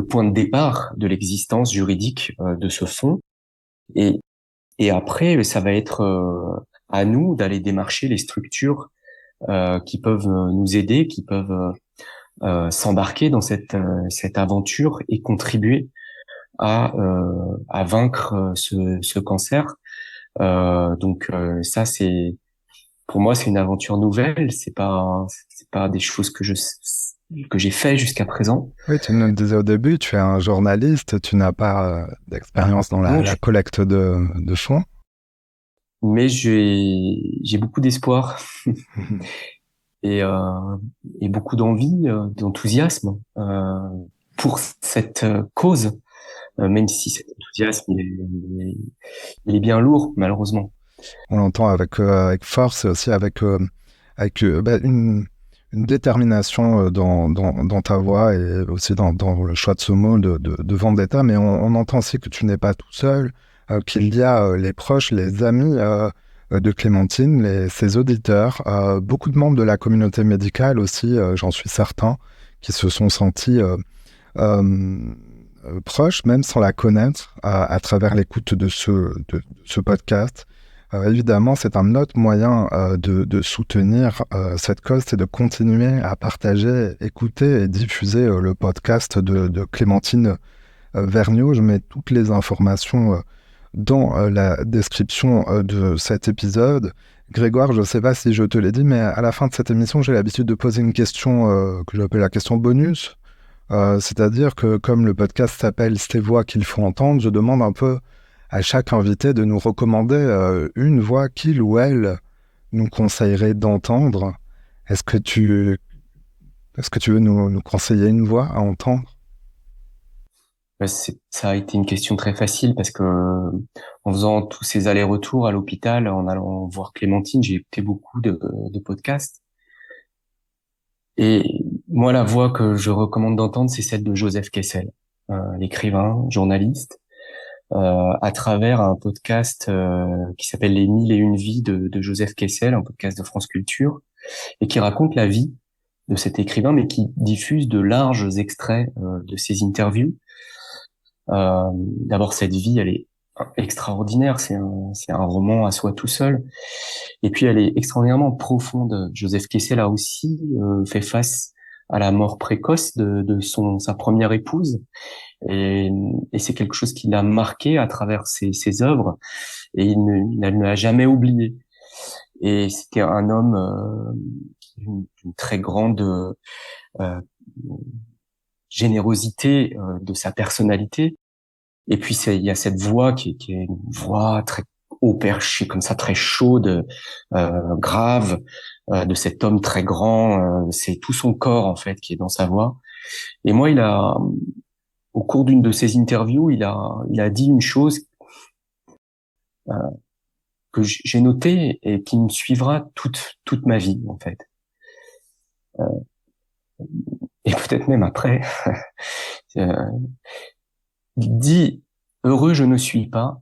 point de départ de l'existence juridique de ce fonds. Et après, ça va être à nous d'aller démarcher les structures qui peuvent nous aider, qui peuvent s'embarquer dans cette aventure et contribuer à vaincre ce cancer. Donc ça, pour moi, c'est une aventure nouvelle. C'est pas des choses que j'ai fait jusqu'à présent. Oui, tu nous le disais au début, tu es un journaliste, tu n'as pas d'expérience dans la collecte de fonds. Mais j'ai beaucoup d'espoir et beaucoup d'envie, d'enthousiasme pour cette cause, même si cet enthousiasme il est bien lourd, malheureusement. On l'entend avec force et aussi avec une détermination dans ta voix, et aussi dans le choix de ce mot de vendetta, mais on entend aussi que tu n'es pas tout seul, qu'il y a les proches, les amis de Clémentine, ses auditeurs, beaucoup de membres de la communauté médicale aussi, j'en suis certain, qui se sont sentis proches, même sans la connaître, à travers l'écoute de ce podcast. Évidemment, c'est un autre moyen de soutenir cette cause, c'est de continuer à partager, écouter et diffuser le podcast de Clémentine Vergniaud. Je mets toutes les informations dans la description de cet épisode. Grégoire, je ne sais pas si je te l'ai dit, mais à la fin de cette émission, j'ai l'habitude de poser une question que j'appelle la question bonus. C'est-à-dire que comme le podcast s'appelle « Ces voix qu'il faut entendre », je demande un peu à chaque invité de nous recommander une voix qu'il ou elle nous conseillerait d'entendre. Est-ce que tu veux nous conseiller une voix à entendre? Ça a été une question très facile parce que en faisant tous ces allers-retours à l'hôpital, en allant voir Clémentine, j'ai écouté beaucoup de podcasts. Et moi, la voix que je recommande d'entendre, c'est celle de Joseph Kessel, l'écrivain, journaliste, à travers un podcast qui s'appelle Les 1001 vies de Joseph Kessel, un podcast de France Culture, et qui raconte la vie de cet écrivain, mais qui diffuse de larges extraits de ses interviews. D'abord, cette vie, elle est extraordinaire, c'est un roman à soi tout seul, et puis elle est extraordinairement profonde. Joseph Kessel a aussi fait face à la mort précoce de sa première épouse, et c'est quelque chose qui l'a marqué à travers ses œuvres, et il ne l'a jamais oublié. Et c'était un homme d'une très grande générosité de sa personnalité. Et puis il y a cette voix qui est une voix très haut perché, comme ça, très chaude, grave, de cet homme très grand. C'est tout son corps en fait qui est dans sa voix. Et moi, au cours d'une de ses interviews, il a dit une chose que j'ai notée et qui me suivra toute ma vie en fait. Et peut-être même après. Il dit « Heureux je ne suis pas,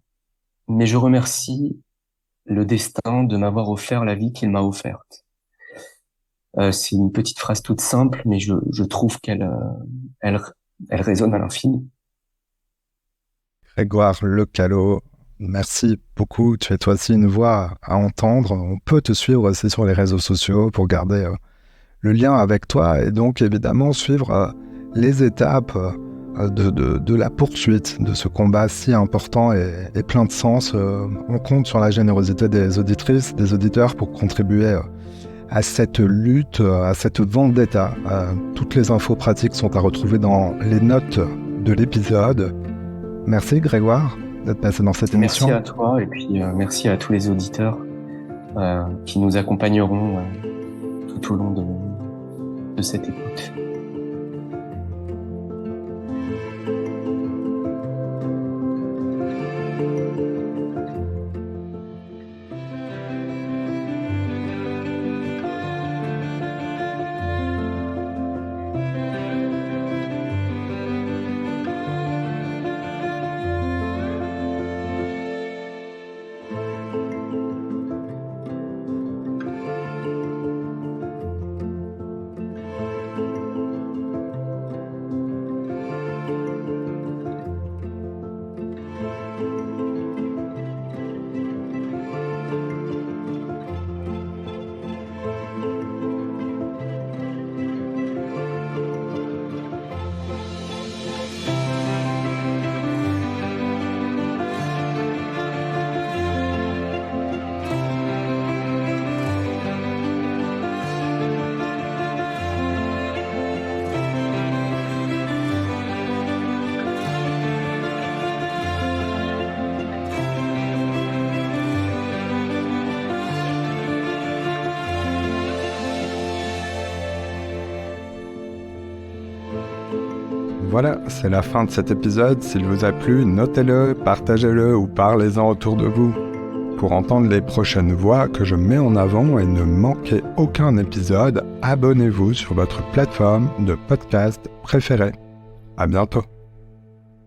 mais je remercie le destin de m'avoir offert la vie qu'il m'a offerte. » C'est une petite phrase toute simple, mais je trouve qu'elle résonne à l'infini. Grégoire Lecalot, merci beaucoup. Tu es toi aussi une voix à entendre. On peut te suivre aussi sur les réseaux sociaux pour garder le lien avec toi et donc évidemment suivre les étapes de la poursuite de ce combat si important et plein de sens. On compte sur la générosité des auditrices, des auditeurs pour contribuer à cette lutte, à cette vendetta. Toutes les infos pratiques sont à retrouver dans les notes de l'épisode. Merci Grégoire d'être passé dans cette émission. Merci à toi et puis merci à tous les auditeurs qui nous accompagneront tout au long de cette écoute. Voilà, c'est la fin de cet épisode. S'il vous a plu, notez-le, partagez-le ou parlez-en autour de vous. Pour entendre les prochaines voix que je mets en avant et ne manquez aucun épisode, abonnez-vous sur votre plateforme de podcast préférée. À bientôt.